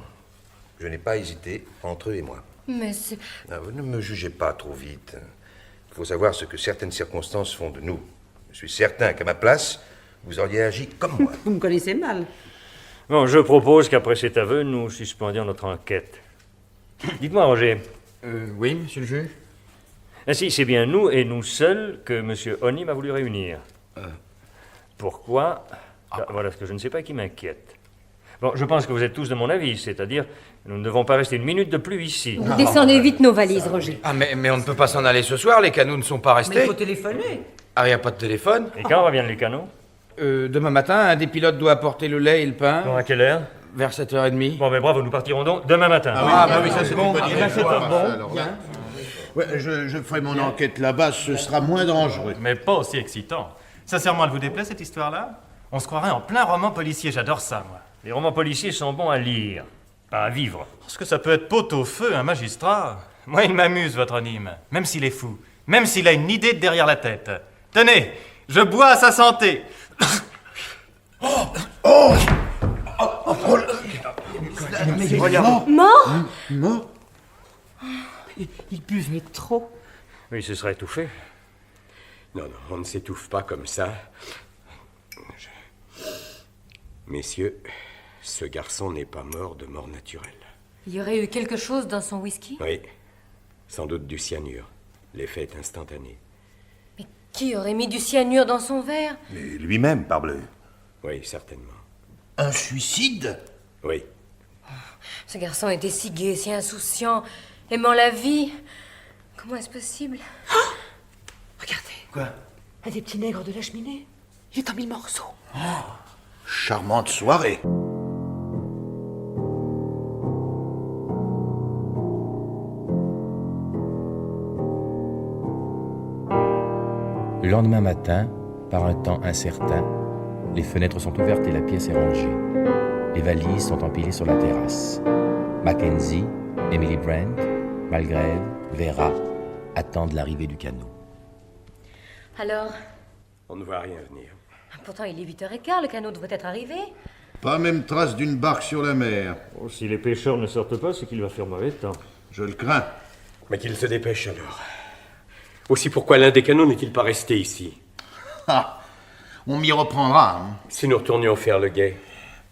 Je n'ai pas hésité entre eux et moi. Mais c'est... Ah, vous ne me jugez pas trop vite. Il faut savoir ce que certaines circonstances font de nous. Je suis certain qu'à ma place, vous auriez agi comme moi. Vous me connaissez mal. Bon, je propose qu'après cet aveu, nous suspendions notre enquête. Dites-moi, Roger. Oui, monsieur le juge. Ainsi, c'est bien nous et nous seuls que M. Onim a voulu réunir. Pourquoi? Voilà ce que je ne sais pas et qui m'inquiète. Bon, je pense que vous êtes tous de mon avis, c'est-à-dire que nous ne devons pas rester une minute de plus ici. Vous descendez vite nos valises, Roger. Ah, mais on ne peut pas s'en aller ce soir, les canaux ne sont pas restés. Mais il faut téléphoner. Ah, il n'y a pas de téléphone? Et quand reviennent les canaux? Demain matin, un des pilotes doit apporter le lait et le pain. Bon, à quelle heure? Vers 7h30. Bon, mais bravo, nous partirons donc demain matin. Oui, ça c'est bon. Ouais, je ferai mon enquête là-bas, ce sera moins dangereux. Mais pas aussi excitant. Sincèrement, elle vous déplaît cette histoire-là? On se croirait en plein roman policier, j'adore ça, moi. Les romans policiers sont bons à lire, pas à vivre. Parce que ça peut être pot au feu, un magistrat. Moi, il m'amuse, votre Onim, même s'il est fou, même s'il a une idée de derrière la tête. Tenez, je bois à sa santé. Mort? Mort? Il buvait trop. Oui, ce serait étouffé. Non, on ne s'étouffe pas comme ça. Messieurs, ce garçon n'est pas mort de mort naturelle. Il y aurait eu quelque chose dans son whisky? Oui, sans doute du cyanure. L'effet est instantané. Mais qui aurait mis du cyanure dans son verre? Mais lui-même, parbleu. Oui, certainement. Un suicide? Oui. Ce garçon était si gai, si insouciant, aimant la vie. Comment est-ce possible? Regardez. Quoi? Un des petits nègres de la cheminée. Il est en 1000 morceaux. Charmante soirée. Le lendemain matin, par un temps incertain, les fenêtres sont ouvertes et la pièce est rangée. Les valises sont empilées sur la terrasse. Mackenzie, Emily Brand, Malgrève, Vera attendent l'arrivée du canot. Alors? On ne voit rien venir. Pourtant, il est 8h15, le canot devrait être arrivé. Pas même trace d'une barque sur la mer. Oh, si les pêcheurs ne sortent pas, c'est qu'il va faire mauvais temps. Je le crains. Mais qu'il se dépêche alors. Aussi, pourquoi l'un des canons n'est-il pas resté ici? Ah, on m'y reprendra. Hein. Si nous retournions faire le guet.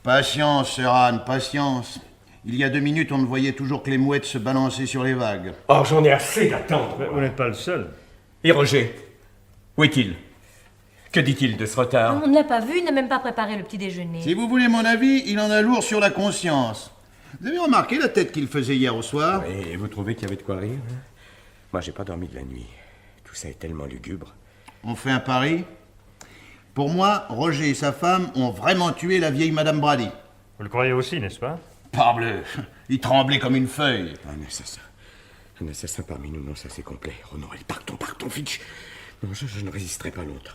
Patience, Sir Anne, patience. Il y a 2 minutes, on ne voyait toujours que les mouettes se balancer sur les vagues. Oh, j'en ai assez d'attendre. Mais vous n'êtes pas le seul. Et Roger? Où est-il? Que dit-il de ce retard? On ne l'a pas vu, il n'a même pas préparé le petit déjeuner. Si vous voulez mon avis, il en a lourd sur la conscience. Vous avez remarqué la tête qu'il faisait hier au soir? Et vous trouvez qu'il y avait de quoi rire? Moi, j'ai pas dormi de la nuit. Tout ça est tellement lugubre. On fait un pari? Pour moi, Roger et sa femme ont vraiment tué la vieille Madame Brady. Vous le croyez aussi, n'est-ce pas? Parbleu, il tremblait comme une feuille. Un assassin parmi nous, non, ça c'est complet. Oh non, allez, partons, Fitch. Non, je ne résisterai pas longtemps.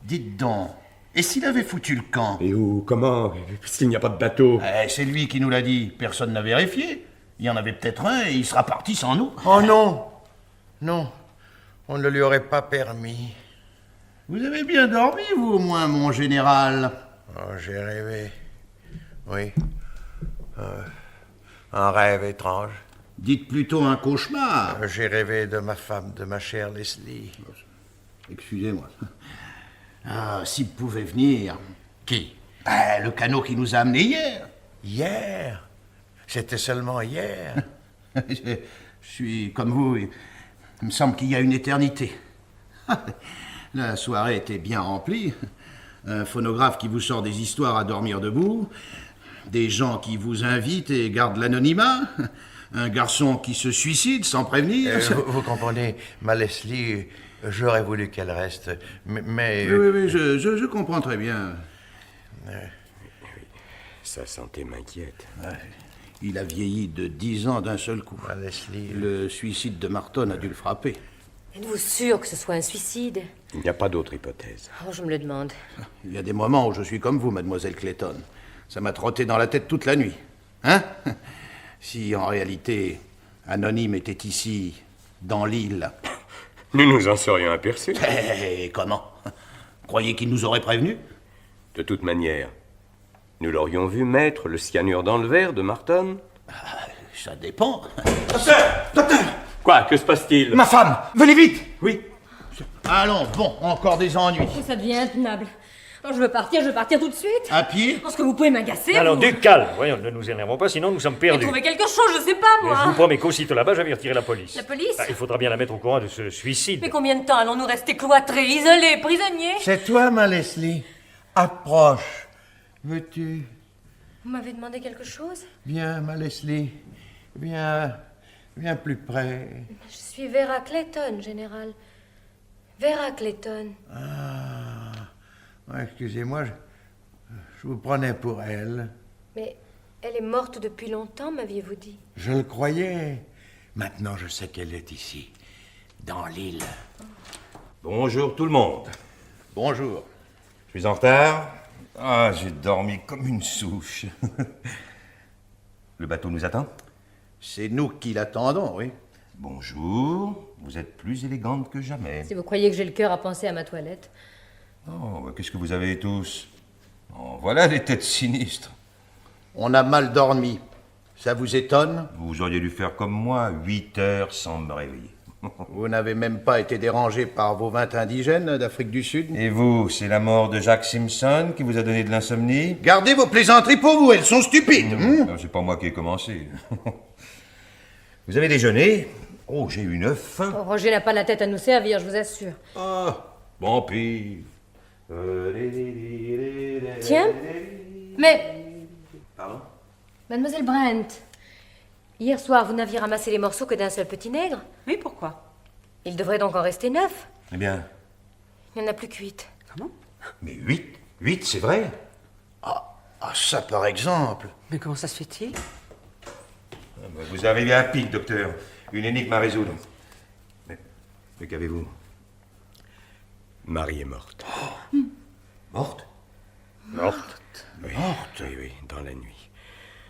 Dites donc, et s'il avait foutu le camp? Et où? Comment? S'il n'y a pas de bateau? C'est lui qui nous l'a dit, personne n'a vérifié. Il y en avait peut-être un et il sera parti sans nous. Oh non! Non, on ne lui aurait pas permis. Vous avez bien dormi, vous, au moins, mon général? Oh, j'ai rêvé. Oui. Un rêve étrange. Dites plutôt un cauchemar. J'ai rêvé de ma femme, de ma chère Leslie. Excusez-moi. Ah, s'il pouvait venir. Qui? Le canot qui nous a amenés hier. Hier? C'était seulement hier? Je suis comme vous. Il me semble qu'il y a une éternité. La soirée était bien remplie. Un phonographe qui vous sort des histoires à dormir debout. Des gens qui vous invitent et gardent l'anonymat. Un garçon qui se suicide sans prévenir. Vous comprenez, ma Leslie, j'aurais voulu qu'elle reste, mais... Oui, je comprends très bien. Sa santé m'inquiète. Il a vieilli de 10 ans d'un seul coup. Ma Leslie... Le suicide de Marton a dû le frapper. Êtes-vous sûr que ce soit un suicide? Il n'y a pas d'autre hypothèse. Oh, je me le demande. Il y a des moments où je suis comme vous, mademoiselle Clayton. Ça m'a trotté dans la tête toute la nuit. Hein? Si, en réalité, Anonyme était ici, dans l'île... Nous nous en serions aperçus. Comment? Croyez qu'il nous aurait prévenus? De toute manière, nous l'aurions vu mettre le cyanure dans le verre de Marton. Ça dépend. Docteur! Quoi? Que se passe-t-il? Ma femme! Venez vite! Oui. Allons, bon, encore des ennuis. Oh, ça devient intenable. Oh, je veux partir tout de suite. À pied? Parce que vous pouvez m'agacer. Alors, vous... du calme. Voyons, ne nous énervons pas, sinon nous sommes perdus. Trouver quelque chose, je sais pas, Mais moi. je vous promets qu'aussitôt là-bas, j'avertirai la police. La police? Il faudra bien la mettre au courant de ce suicide. Mais combien de temps allons-nous rester cloîtrés, isolés, prisonniers? C'est toi, ma Leslie. Approche. Veux-tu? Vous m'avez demandé quelque chose? Viens, ma Leslie. Viens plus près. Je suis Vera Clayton, général. Vera Clayton. Ah, excusez-moi, je vous prenais pour elle. Mais elle est morte depuis longtemps, m'aviez-vous dit? Je le croyais. Maintenant, je sais qu'elle est ici, dans l'île. Bonjour tout le monde. Bonjour. Je suis en retard. Ah, j'ai dormi comme une souche. Le bateau nous attend? C'est nous qui l'attendons, oui. Bonjour. Vous êtes plus élégante que jamais. Si vous croyez que j'ai le cœur à penser à ma toilette. Oh, qu'est-ce que vous avez tous? Oh, voilà des têtes sinistres. On a mal dormi. Ça vous étonne? Vous auriez dû faire comme moi, 8 heures sans me réveiller. Vous n'avez même pas été dérangé par vos 20 indigènes d'Afrique du Sud? Et vous, c'est la mort de Jacques Simpson qui vous a donné de l'insomnie? Gardez vos plaisanteries pour vous, elles sont stupides. C'est pas moi qui ai commencé. Vous avez déjeuné? Oh, j'ai une faim. Oh, Roger n'a pas la tête à nous servir, je vous assure. Ah, bon pis. Tiens, mais... Pardon? Mademoiselle Brent, hier soir, vous n'aviez ramassé les morceaux que d'un seul petit nègre? Oui, pourquoi? Il devrait donc en rester 9. Eh bien... Il n'y en a plus que 8. Comment? Mais 8? 8, c'est vrai? Ah, ça par exemple. Mais comment ça se fait-il? Vous arrivez à pic, docteur. Une énigme à résoudre. Mais qu'avez-vous? Marie est morte. Oh. Morte? Morte? Oui. Morte? Oui, dans la nuit.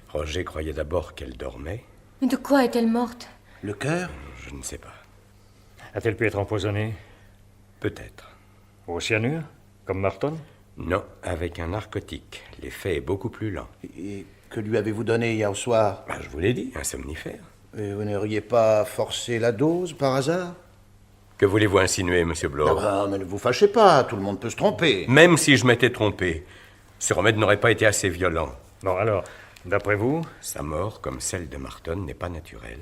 Roger croyait d'abord qu'elle dormait. Mais de quoi est-elle morte? Le cœur? Je ne sais pas. A-t-elle pu être empoisonnée? Peut-être. Au cyanure? Comme Marton? Non, avec un narcotique. L'effet est beaucoup plus lent. Et que lui avez-vous donné hier soir? Je vous l'ai dit, un somnifère. Et vous n'auriez pas forcé la dose, par hasard? Que voulez-vous insinuer, monsieur Bloch? Mais ne vous fâchez pas, tout le monde peut se tromper. Même si je m'étais trompé, ce remède n'aurait pas été assez violent. Bon, alors, d'après vous? Sa mort, comme celle de Marton, n'est pas naturelle.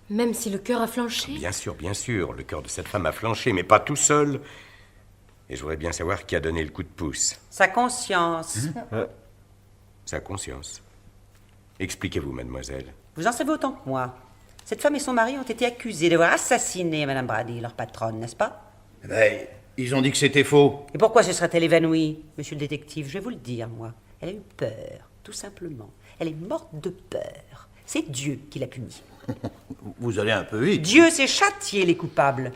Même si le cœur a flanché? Bien sûr, le cœur de cette femme a flanché, mais pas tout seul. Et je voudrais bien savoir qui a donné le coup de pouce. Sa conscience. Sa conscience. Expliquez-vous, mademoiselle. Vous en savez autant que moi. Cette femme et son mari ont été accusés d'avoir assassiné Madame Brady, leur patronne, n'est-ce pas? Ils ont dit que c'était faux. Et pourquoi se serait-elle évanouie, monsieur le détective? Je vais vous le dire, moi. Elle a eu peur, tout simplement. Elle est morte de peur. C'est Dieu qui l'a punie. Vous allez un peu vite. Dieu sait châtier les coupables.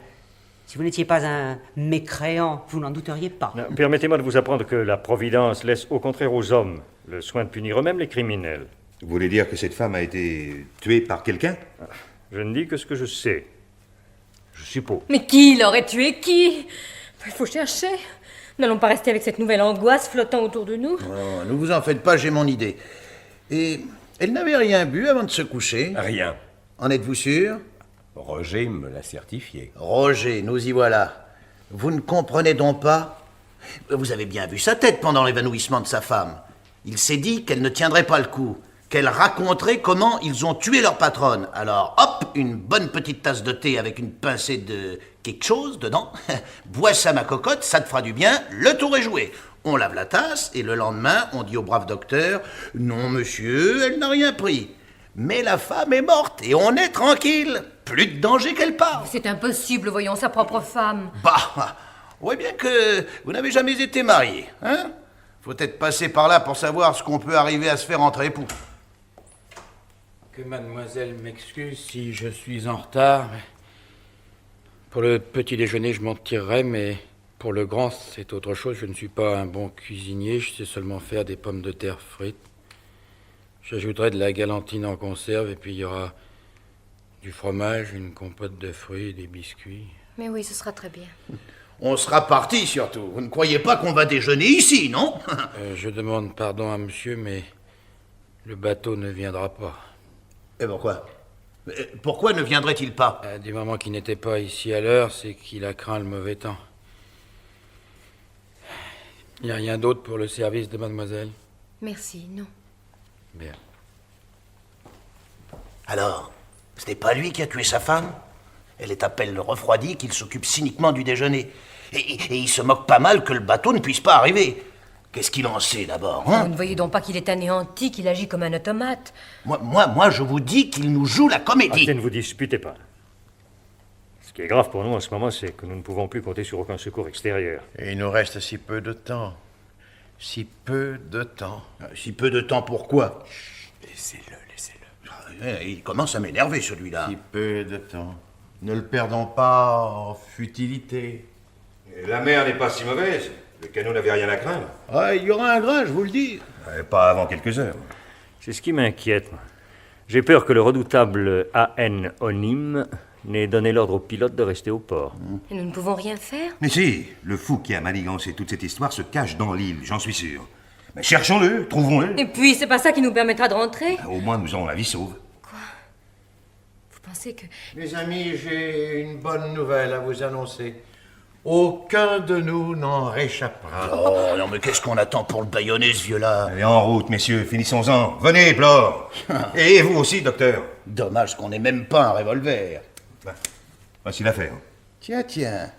Si vous n'étiez pas un mécréant, vous n'en douteriez pas. Permettez-moi de vous apprendre que la Providence laisse au contraire aux hommes le soin de punir eux-mêmes les criminels. Vous voulez dire que cette femme a été tuée par quelqu'un? Je ne dis que ce que je sais. Je suppose. Mais qui l'aurait tué? Qui? Il faut chercher. N'allons pas rester avec cette nouvelle angoisse flottant autour de nous. Oh, ne vous en faites pas, j'ai mon idée. Et elle n'avait rien bu avant de se coucher? Rien. En êtes-vous sûr? Roger me l'a certifié. Roger, nous y voilà. Vous ne comprenez donc pas? Vous avez bien vu sa tête pendant l'évanouissement de sa femme. Il s'est dit qu'elle ne tiendrait pas le coup, qu'elle raconterait comment ils ont tué leur patronne. Alors, hop, une bonne petite tasse de thé avec une pincée de quelque chose dedans. Bois ça, ma cocotte, ça te fera du bien, le tour est joué. On lave la tasse, et le lendemain, on dit au brave docteur, « Non, monsieur, elle n'a rien pris. » Mais la femme est morte, et on est tranquille. Plus de danger qu'elle part. C'est impossible, voyons, sa propre femme. Bah, on voit bien que vous n'avez jamais été marié, hein? Faut être passé par là pour savoir ce qu'on peut arriver à se faire entre époux. Que mademoiselle m'excuse si je suis en retard. Pour le petit déjeuner, je m'en tirerai, mais pour le grand, c'est autre chose. Je ne suis pas un bon cuisinier, je sais seulement faire des pommes de terre frites. J'ajouterai de la galantine en conserve, et puis il y aura du fromage, une compote de fruits et des biscuits. Mais oui, ce sera très bien. On sera parti, surtout. Vous ne croyez pas qu'on va déjeuner ici, non? Je demande pardon à monsieur, mais le bateau ne viendra pas. Et pourquoi? Pourquoi ne viendrait-il pas? Du moment qu'il n'était pas ici à l'heure, c'est qu'il a craint le mauvais temps. Il n'y a rien d'autre pour le service de mademoiselle? Merci, non. Bien. Alors, ce n'est pas lui qui a tué sa femme? Elle est à peine refroidie qu'il s'occupe cyniquement du déjeuner. Et il se moque pas mal que le bateau ne puisse pas arriver. Qu'est-ce qu'il en sait, d'abord, hein? Vous ne voyez donc pas qu'il est anéanti, qu'il agit comme un automate? Moi, je vous dis qu'il nous joue la comédie. Ne vous disputez pas. Ce qui est grave pour nous en ce moment, c'est que nous ne pouvons plus compter sur aucun secours extérieur. Et il nous reste si peu de temps. Si peu de temps. Si peu de temps, pourquoi? Laissez-le, laissez-le. Il commence à m'énerver, celui-là. Si peu de temps. Ne le perdons pas en futilité. Et la mer n'est pas si mauvaise. Le canot n'avait rien à craindre. Il y aura un grain, je vous le dis. Pas avant quelques heures. C'est ce qui m'inquiète. J'ai peur que le redoutable A.N. Onim n'ait donné l'ordre au pilote de rester au port. Et nous ne pouvons rien faire? Mais si, le fou qui a manigancé toute cette histoire se cache dans l'île, j'en suis sûr. Mais cherchons-le, trouvons-le. Et puis, c'est pas ça qui nous permettra de rentrer? Au moins, nous aurons la vie sauve. Vous pensez que... Mes amis, j'ai une bonne nouvelle à vous annoncer. Aucun de nous n'en réchappera. Oh, non, mais qu'est-ce qu'on attend pour le bâillonner, ce vieux-là? Allez, en route, messieurs, finissons-en. Venez, Blore. Et vous aussi, docteur. Dommage qu'on n'ait même pas un revolver. Voici l'affaire. Tiens.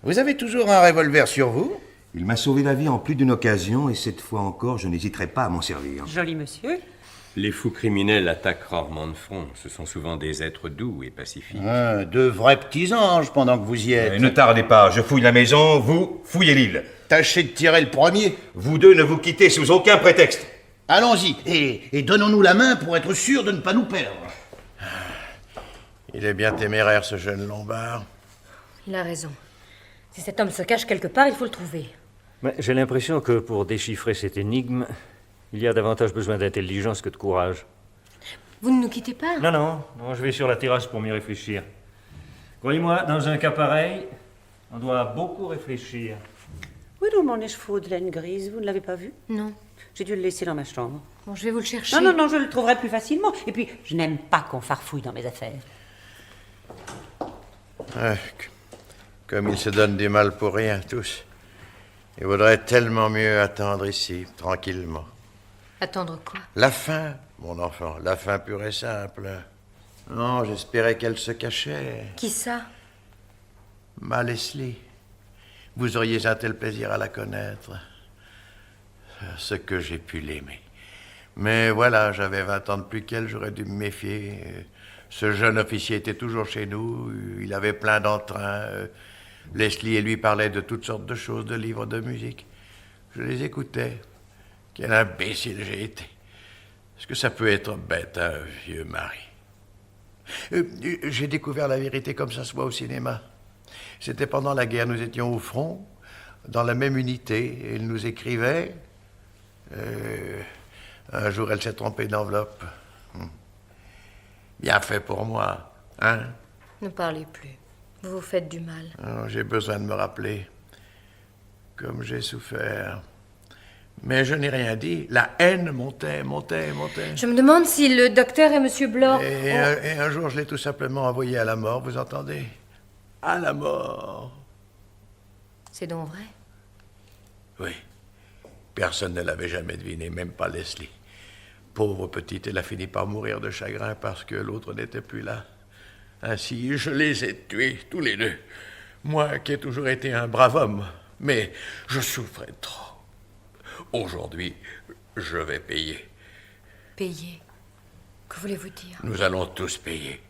Vous avez toujours un revolver sur vous? Il m'a sauvé la vie en plus d'une occasion, et cette fois encore, je n'hésiterai pas à m'en servir. Joli monsieur. Les fous criminels attaquent rarement de front. Ce sont souvent des êtres doux et pacifiques. De vrais petits anges pendant que vous y êtes. Ne tardez pas, je fouille la maison, vous fouillez l'île. Tâchez de tirer le premier. Vous deux ne vous quittez sous aucun prétexte. Allons-y, et donnons-nous la main pour être sûrs de ne pas nous perdre. Il est bien téméraire, ce jeune Lombard. Il a raison. Si cet homme se cache quelque part, il faut le trouver. Mais j'ai l'impression que pour déchiffrer cette énigme, il y a davantage besoin d'intelligence que de courage. Vous ne nous quittez pas? Non, non, non, je vais sur la terrasse pour m'y réfléchir. Croyez-moi, dans un cas pareil, on doit beaucoup réfléchir. Où est donc mon écheveau de laine grise? Vous ne l'avez pas vu? Non. J'ai dû le laisser dans ma chambre. Bon, je vais vous le chercher. Non, non, non, je le trouverai plus facilement. Et puis, je n'aime pas qu'on farfouille dans mes affaires. Comme ils se donnent du mal pour rien, tous. Il vaudrait tellement mieux attendre ici, tranquillement. Attendre quoi? La fin, mon enfant, la fin pure et simple. Non, j'espérais qu'elle se cachait. Qui ça? Ma Leslie. Vous auriez un tel plaisir à la connaître. Ce que j'ai pu l'aimer. Mais voilà, j'avais 20 ans de plus qu'elle, j'aurais dû me méfier. Ce jeune officier était toujours chez nous, il avait plein d'entrain. Leslie et lui parlaient de toutes sortes de choses, de livres, de musique. Je les écoutais. Quel imbécile j'ai été. Est-ce que ça peut être bête, un vieux mari? J'ai découvert la vérité comme ça se voit au cinéma. C'était pendant la guerre, nous étions au front, dans la même unité. Il nous écrivait. Un jour, elle s'est trompée d'enveloppe. Bien fait pour moi, hein? Ne parlez plus. Vous vous faites du mal. Oh, j'ai besoin de me rappeler. Comme j'ai souffert. Mais je n'ai rien dit. La haine montait. Je me demande si le docteur et Monsieur Blore... Et un jour, je l'ai tout simplement envoyé à la mort, vous entendez? À la mort. C'est donc vrai? Oui. Personne ne l'avait jamais deviné, même pas Leslie. Pauvre petite, elle a fini par mourir de chagrin parce que l'autre n'était plus là. Ainsi, je les ai tués, tous les deux. Moi qui ai toujours été un brave homme, mais je souffrais trop. Aujourd'hui, je vais payer. Payer? Que voulez-vous dire? Nous allons tous payer.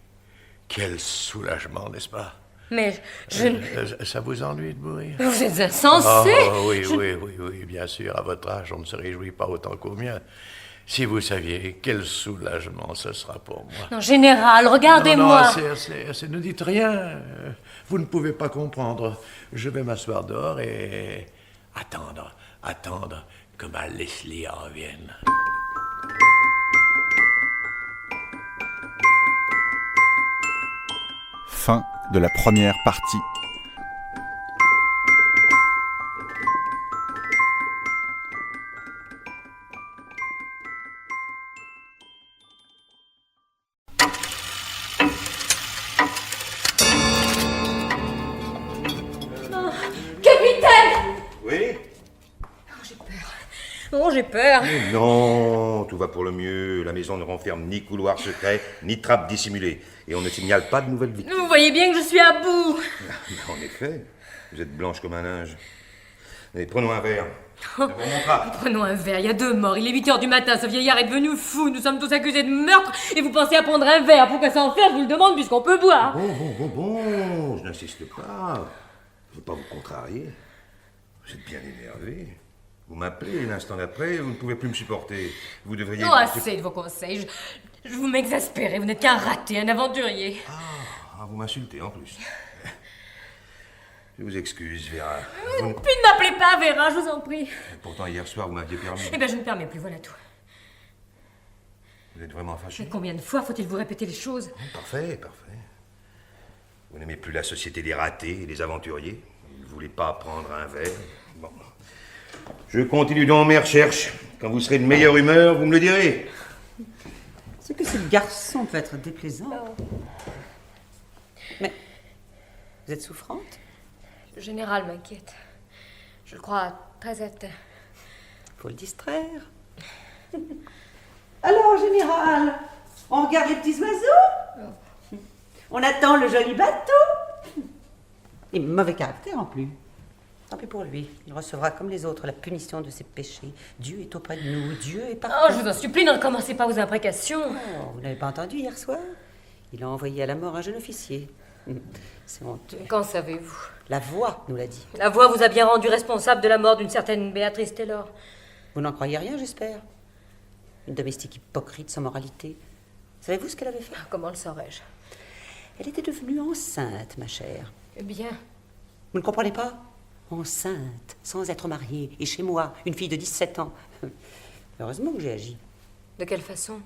Quel soulagement, n'est-ce pas? Mais je... Ça vous ennuie de mourir? Vous êtes insensé! Oh, oui, bien sûr. À votre âge, on ne se réjouit pas autant qu'au mien. Si vous saviez, quel soulagement ce sera pour moi. Non, général, regardez-moi. Non, assez, ne dites rien. Vous ne pouvez pas comprendre. Je vais m'asseoir dehors et attendre que ma Leslie revienne. Fin de la première partie. Oh, j'ai peur. Mais non, tout va pour le mieux. La maison ne renferme ni couloir secret, ni trappe dissimulée. Et on ne signale pas de nouvelles victimes. Vous voyez bien que je suis à bout. En effet, vous êtes blanche comme un linge. Allez, prenons un verre. Prenons un verre, il y a 2 morts. Il est 8h du matin, ce vieillard est devenu fou. Nous sommes tous accusés de meurtre et vous pensez à prendre un verre. Pourquoi s'en faire? Je vous le demande puisqu'on peut boire. Bon, je n'insiste pas. Je ne veux pas vous contrarier. Vous êtes bien énervé. Vous m'appelez l'instant d'après, vous ne pouvez plus me supporter. Vous devriez... Oh, assez de vos conseils. Je vous m'exaspérez. Vous n'êtes qu'un raté, un aventurier. Ah, vous m'insultez en plus. Je vous excuse, Vera. Puis ne m'appelez pas Vera, je vous en prie. Pourtant, hier soir, vous m'aviez permis. Eh bien, je ne permets plus, voilà tout. Vous êtes vraiment fâché? Mais combien de fois faut-il vous répéter les choses? Parfait. Vous n'aimez plus la société des ratés et des aventuriers. Vous ne voulez pas prendre un verre. Bon. Je continue donc mes recherches. Quand vous serez de meilleure humeur, vous me le direz. C'est que ce garçon peut être déplaisant. Mais vous êtes souffrante? Le général m'inquiète. Je le crois très atteint. Faut le distraire. Alors, général, on regarde les petits oiseaux? On attend le joli bateau? Et mauvais caractère en plus. Tant pis pour lui. Il recevra comme les autres la punition de ses péchés. Dieu est auprès de nous. Dieu est partout. Oh, je vous en supplie, ne recommencez pas vos imprécations. Oh, vous n'avez pas entendu hier soir? Il a envoyé à la mort un jeune officier. C'est honteux. Qu'en savez-vous? La voix nous l'a dit. La voix vous a bien rendu responsable de la mort d'une certaine Béatrice Taylor. Vous n'en croyez rien, j'espère? Une domestique hypocrite sans moralité. Savez-vous ce qu'elle avait fait? Comment le saurais-je? Elle était devenue enceinte, ma chère. Eh bien... Vous ne comprenez pas? Enceinte, sans être mariée, et chez moi, une fille de 17 ans. Heureusement que j'ai agi. De quelle façon?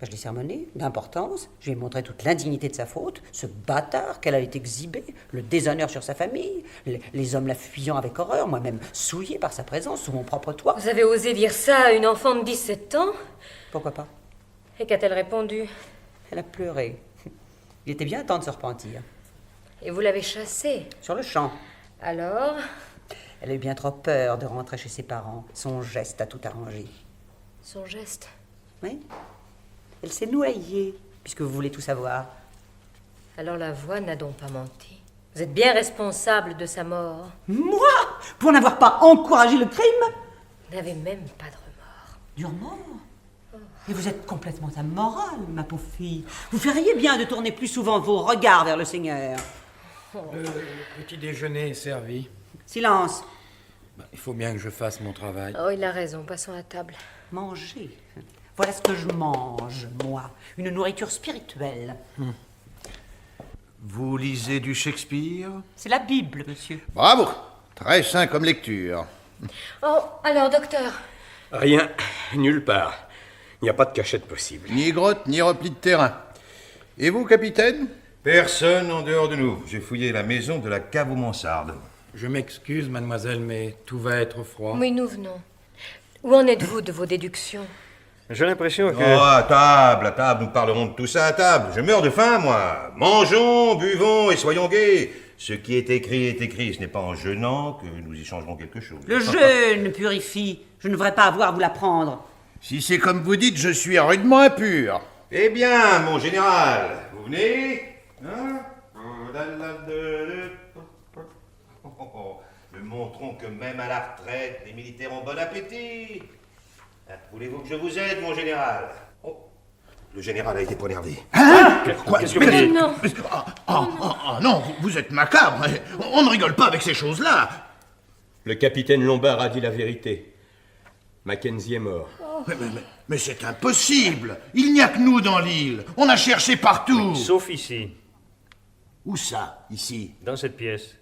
Je l'ai sermonné, d'importance. Je lui ai montré toute l'indignité de sa faute, ce bâtard qu'elle allait exhiber, le déshonneur sur sa famille, les hommes la fuyant avec horreur, moi-même souillé par sa présence sous mon propre toit. Vous avez osé dire ça à une enfant de 17 ans? Pourquoi pas? Et qu'a-t-elle répondu? Elle a pleuré. Il était bien temps de se repentir. Et vous l'avez chassée? Sur le champ. Alors? Elle a eu bien trop peur de rentrer chez ses parents. Son geste a tout arrangé. Son geste? Oui. Elle s'est noyée, puisque vous voulez tout savoir. Alors la voix n'a donc pas menti. Vous êtes bien responsable de sa mort. Moi? Pour n'avoir pas encouragé le crime? Vous n'avez même pas de remords. Du remords? Et vous êtes complètement amoral, ma pauvre fille. Vous feriez bien de tourner plus souvent vos regards vers le Seigneur. Le petit déjeuner est servi. Silence. Il faut bien que je fasse mon travail. Oh, il a raison, passons à table. Manger. Voilà ce que je mange, moi. Une nourriture spirituelle. Vous lisez du Shakespeare? C'est la Bible, monsieur. Bravo! Très sain comme lecture. Oh, alors, docteur? Rien, nulle part. Il n'y a pas de cachette possible. Ni grotte, ni repli de terrain. Et vous, capitaine? Personne en dehors de nous. J'ai fouillé la maison de la cave aux mansardes. Je m'excuse, mademoiselle, mais tout va être froid. Oui, nous venons. Où en êtes-vous de vos déductions? J'ai l'impression que... Oh, à table, nous parlerons de tout ça à table. Je meurs de faim, moi. Mangeons, buvons et soyons gais. Ce qui est écrit, ce n'est pas en jeûnant que nous y changerons quelque chose. Le jeûne purifie. Je ne devrais pas avoir à vous l'apprendre. Si c'est comme vous dites, je suis rudement impur. Eh bien, mon général, vous venez hein? Me montrons que même à la retraite, les militaires ont bon appétit. Voulez-vous que je vous aide, mon général? Oh, le général a été poignardé. Hein? Qu'est-ce que vous dites? Non. Non, vous êtes macabre. On ne rigole pas avec ces choses-là. Le capitaine Lombard a dit la vérité. Mackenzie est mort. Mais c'est impossible. Il n'y a que nous dans l'île. On a cherché partout. Sauf ici. Où ça, ici? Dans cette pièce.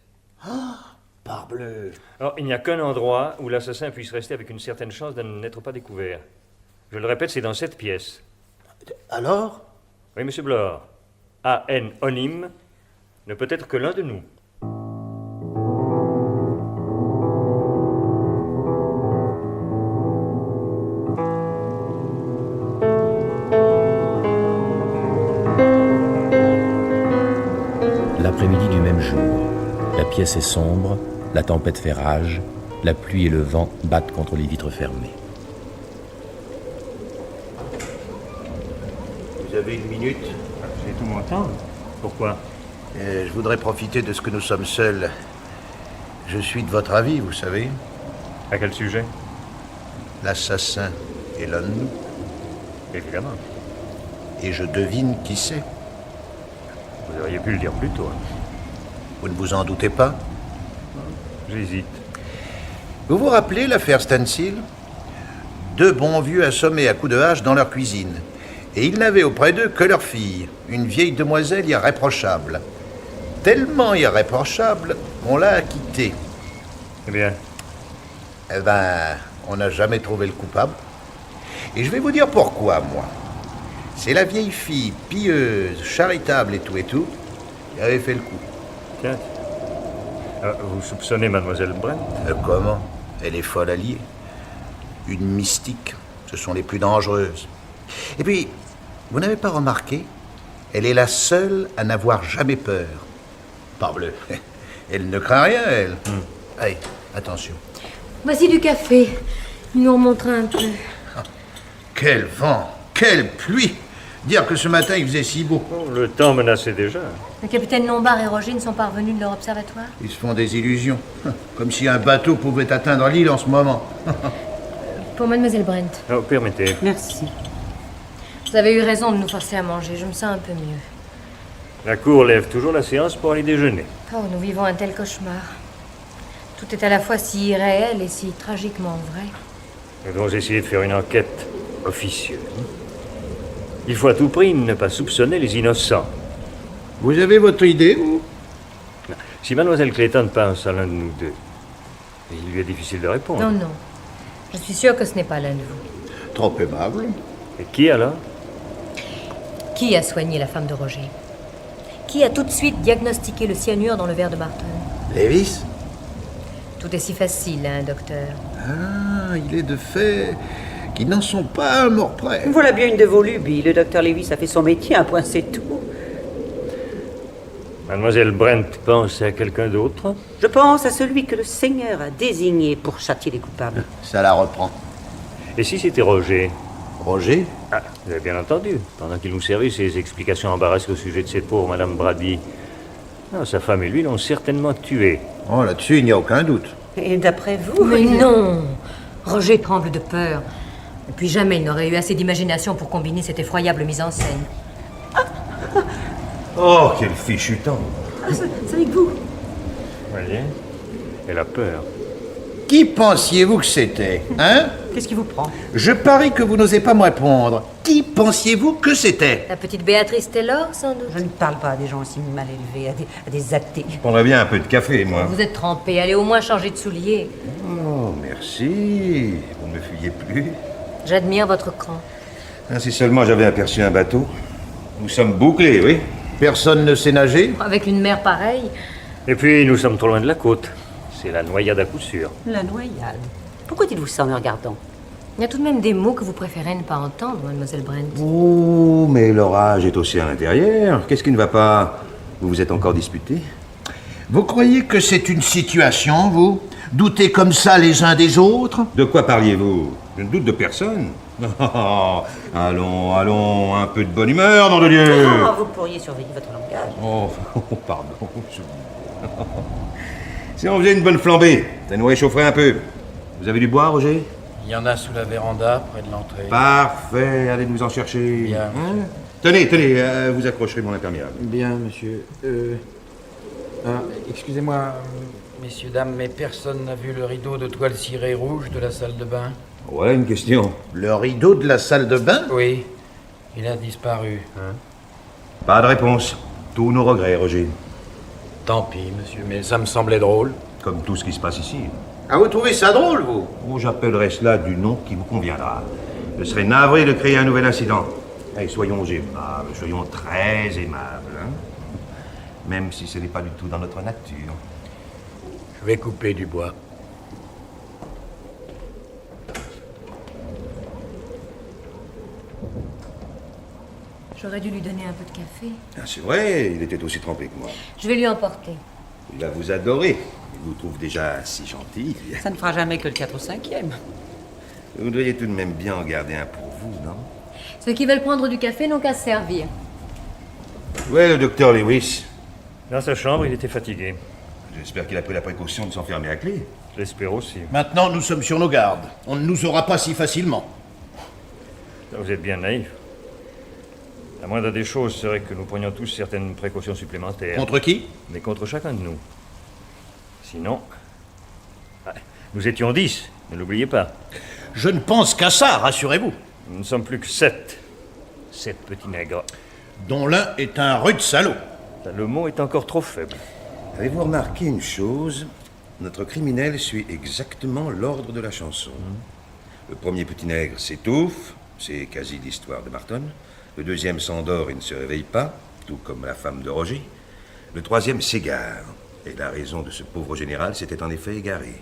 Parbleu. Alors, il n'y a qu'un endroit où l'assassin puisse rester avec une certaine chance de n'être pas découvert. Je le répète, c'est dans cette pièce. Alors? Oui, monsieur Blore. A.N. Onim ne peut être que l'un de nous. L'après-midi du même jour, la pièce est sombre, la tempête fait rage, la pluie et le vent battent contre les vitres fermées. Vous avez une minute? J'ai tout mon temps. Pourquoi? Je voudrais profiter de ce que nous sommes seuls. Je suis de votre avis, vous savez. À quel sujet? L'assassin est l'un de nous. Évidemment. Et je devine qui c'est. Vous auriez pu le dire plus tôt. Vous ne vous en doutez pas? J'hésite. Vous vous rappelez l'affaire Stansfield? Deux bons vieux assommés à coups de hache dans leur cuisine. Et ils n'avaient auprès d'eux que leur fille, une vieille demoiselle irréprochable. Tellement irréprochable qu'on l'a acquittée. Eh bien? Eh ben, on n'a jamais trouvé le coupable. Et je vais vous dire pourquoi, moi. C'est la vieille fille, pieuse, charitable et tout, qui avait fait le coup. Tiens. Vous soupçonnez mademoiselle Brent? Comment? Elle est folle alliée. Une mystique. Ce sont les plus dangereuses. Et puis, vous n'avez pas remarqué? Elle est la seule à n'avoir jamais peur. Parbleu. Elle ne craint rien, elle. Allez, attention. Voici du café. Il nous remontera un peu. Quel vent! Quelle pluie! Dire que ce matin il faisait si beau. Oh, le temps menaçait déjà. Le capitaine Lombard et Roger ne sont pas revenus de leur observatoire? Ils se font des illusions. Comme si un bateau pouvait atteindre l'île en ce moment. Pour mademoiselle Brent. Oh, permettez. Merci. Vous avez eu raison de nous forcer à manger. Je me sens un peu mieux. La cour lève toujours la séance pour aller déjeuner. Oh, nous vivons un tel cauchemar. Tout est à la fois si irréel et si tragiquement vrai. Nous devons essayer de faire une enquête officieuse. Il faut à tout prix ne pas soupçonner les innocents. Vous avez votre idée, vous? Si mademoiselle Clayton pense à l'un de nous deux, il lui est difficile de répondre. Non, non. Je suis sûre que ce n'est pas l'un de vous. Trop aimable. Et qui alors? Qui a soigné la femme de Roger? Qui a tout de suite diagnostiqué le cyanure dans le verre de Martin? Lévis? Tout est si facile, hein, docteur. Ah, il est de fait qui n'en sont pas un mort près. Voilà bien une de vos lubies. Le docteur Lewis a fait son métier, un point c'est tout. Mademoiselle Brent pense à quelqu'un d'autre? Je pense à celui que le Seigneur a désigné pour châtier les coupables. Ça la reprend. Et si c'était Roger? Roger? Ah, vous avez bien entendu. Pendant qu'il nous servait ses explications embarrassées au sujet de cette pauvre Madame Brady. Ah, sa femme et lui l'ont certainement tué. Oh, là-dessus, il n'y a aucun doute. Et d'après vous... Mais non! Roger tremble de peur. Et puis jamais il n'aurait eu assez d'imagination pour combiner cette effroyable mise en scène. Oh, quel fichu temps. C'est avec vous. Voyez? Elle a peur. Qui pensiez-vous que c'était, hein? Qu'est-ce qui vous prend? Je parie que vous n'osez pas me répondre. Qui pensiez-vous que c'était? La petite Béatrice Taylor, sans doute. Je ne parle pas à des gens aussi mal élevés, à des athées. Je prendrais bien un peu de café, moi. Vous êtes trempé, allez au moins changer de souliers. Oh, merci. Vous ne me fuyez plus. J'admire votre cran. Ah, si seulement j'avais aperçu un bateau. Nous sommes bouclés, oui. Personne ne sait nager? Avec une mer pareille. Et puis, nous sommes trop loin de la côte. C'est la noyade à coup sûr. La noyade. Pourquoi dites-vous ça en me regardant? Il y a tout de même des mots que vous préférez ne pas entendre, mademoiselle Brent. Oh, mais l'orage est aussi à l'intérieur. Qu'est-ce qui ne va pas? Vous vous êtes encore disputés? Vous croyez que c'est une situation, vous? Doutez comme ça les uns des autres? De quoi parliez-vous? Je ne doute de personne. Oh, allons, un peu de bonne humeur, nom de Dieu. Ah, vous pourriez surveiller votre langage. Oh, pardon. Si on faisait une bonne flambée, ça nous réchaufferait un peu. Vous avez du bois, Roger? Il y en a sous la véranda, près de l'entrée. Parfait, allez nous en chercher. Bien, Hein? Tenez, vous accrocherez mon imperméable. Bien, monsieur. Excusez-moi, messieurs, dames, mais personne n'a vu le rideau de toile cirée rouge de la salle de bain? Voilà une question. Le rideau de la salle de bain? Oui, il a disparu. Pas de réponse. Tous nos regrets, Roger. Tant pis, monsieur, mais ça me semblait drôle. Comme tout ce qui se passe ici. Ah, vous trouvez ça drôle, vous? Oh, j'appellerai cela du nom qui vous conviendra. Je serais navré de créer un nouvel incident. Allez, soyons aimables, soyons très aimables. Hein? Même si ce n'est pas du tout dans notre nature. Je vais couper du bois. J'aurais dû lui donner un peu de café. Ah, c'est vrai, il était aussi trempé que moi. Je vais lui emporter. Il va vous adorer. Il vous trouve déjà si gentil. Ça ne fera jamais que le 4 ou 5e. Vous devriez tout de même bien en garder un pour vous, non? Ceux qui veulent prendre du café n'ont qu'à se servir. Où est le docteur Lewis? Dans sa chambre, il était fatigué. J'espère qu'il a pris la précaution de s'enfermer à clé. J'espère aussi. Maintenant, nous sommes sur nos gardes. On ne nous aura pas si facilement. Vous êtes bien naïf. La moindre des choses serait que nous prenions tous certaines précautions supplémentaires. Contre qui? Mais contre chacun de nous. Sinon... nous étions 10, ne l'oubliez pas. Je ne pense qu'à ça, rassurez-vous. Nous ne sommes plus que 7. 7 petits nègres. Dont l'un est un rude salaud. Le mot est encore trop faible. Avez-vous remarqué une chose? Notre criminel suit exactement l'ordre de la chanson. Le premier petit nègre s'étouffe, c'est quasi l'histoire de Marton. Le deuxième s'endort et ne se réveille pas, tout comme la femme de Roger. Le troisième s'égare, et la raison de ce pauvre général s'était en effet égarée.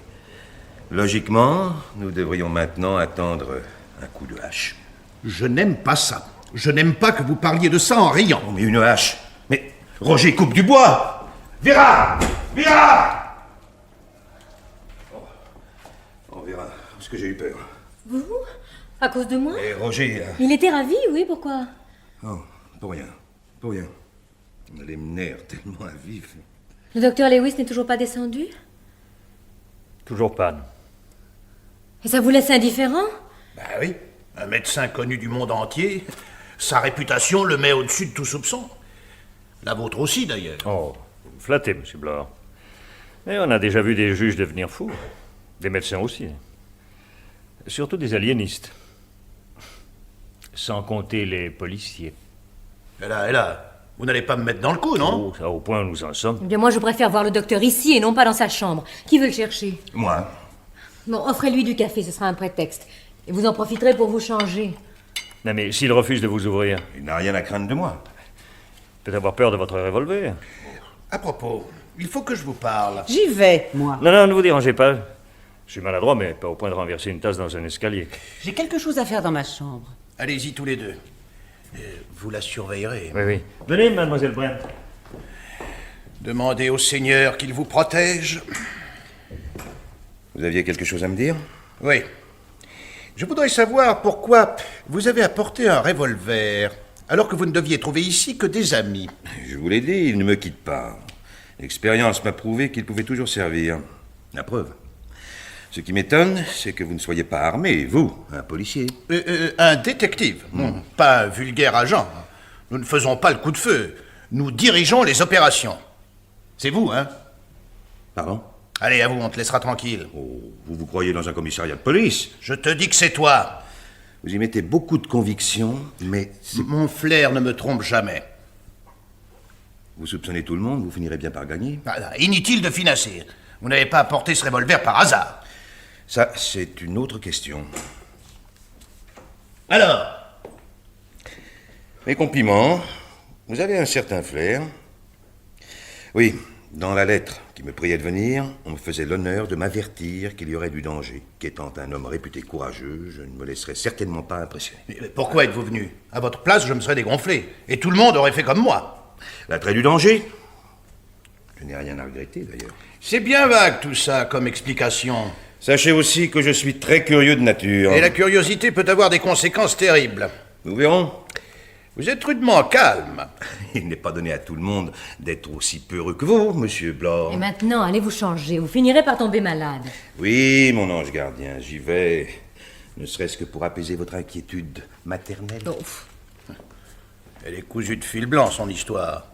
Logiquement, nous devrions maintenant attendre un coup de hache. Je n'aime pas ça. Je n'aime pas que vous parliez de ça en riant. Oh, mais une hache? Mais Roger coupe du bois! Vera! Vera! Oh, Vera, est-ce que j'ai eu peur? Vous? À cause de moi? Et Roger... Il était ravi, oui, pourquoi? Oh, pour rien. Pour rien. On a les nerfs tellement à vif. Le docteur Lewis n'est toujours pas descendu? Toujours pas. Et ça vous laisse indifférent? Ben oui. Un médecin connu du monde entier, sa réputation le met au-dessus de tout soupçon. La vôtre aussi, d'ailleurs. Oh, vous me flattez, monsieur Blore. Mais on a déjà vu des juges devenir fous. Des médecins aussi. Surtout des aliénistes. Sans compter les policiers. Et là, vous n'allez pas me mettre dans le coup, non? Oh, ça, au point où nous en sommes. Eh bien, moi, je préfère voir le docteur ici et non pas dans sa chambre. Qui veut le chercher? Moi. Bon, offrez-lui du café, ce sera un prétexte. Et vous en profiterez pour vous changer. Non, mais s'il refuse de vous ouvrir? Il n'a rien à craindre de moi. Peut-être avoir peur de votre revolver. À propos, il faut que je vous parle. J'y vais, moi. Non, ne vous dérangez pas. Je suis maladroit, mais pas au point de renverser une tasse dans un escalier. J'ai quelque chose à faire dans ma chambre. Allez-y tous les deux. Vous la surveillerez. Oui. Venez, mademoiselle Brent. Demandez au Seigneur qu'il vous protège. Vous aviez quelque chose à me dire? Oui. Je voudrais savoir pourquoi vous avez apporté un revolver, alors que vous ne deviez trouver ici que des amis. Je vous l'ai dit, il ne me quitte pas. L'expérience m'a prouvé qu'il pouvait toujours servir. La preuve. Ce qui m'étonne, c'est que vous ne soyez pas armé, vous, un policier. Un détective, pas un vulgaire agent. Nous ne faisons pas le coup de feu. Nous dirigeons les opérations. C'est vous, hein? Pardon? Allez, à vous, on te laissera tranquille. Oh, vous croyez dans un commissariat de police? Je te dis que c'est toi. Vous y mettez beaucoup de conviction, mais... Mon flair ne me trompe jamais. Vous soupçonnez tout le monde, vous finirez bien par gagner. Inutile de finasser. Vous n'avez pas apporté ce revolver par hasard. Ça, c'est une autre question. Alors? Mes compliments. Vous avez un certain flair. Oui, dans la lettre qui me priait de venir, on me faisait l'honneur de m'avertir qu'il y aurait du danger. Qu'étant un homme réputé courageux, je ne me laisserais certainement pas impressionner. Mais pourquoi êtes-vous venu? À votre place, je me serais dégonflé. Et tout le monde aurait fait comme moi. L'attrait du danger? Je n'ai rien à regretter, d'ailleurs. C'est bien vague, tout ça, comme explication. Sachez aussi que je suis très curieux de nature. Et la curiosité peut avoir des conséquences terribles. Nous verrons. Vous êtes rudement calme. Il n'est pas donné à tout le monde d'être aussi peureux que vous, monsieur Blore. Et maintenant, allez vous changer, vous finirez par tomber malade. Oui, mon ange gardien, j'y vais. Ne serait-ce que pour apaiser votre inquiétude maternelle. Elle est cousue de fil blanc, son histoire.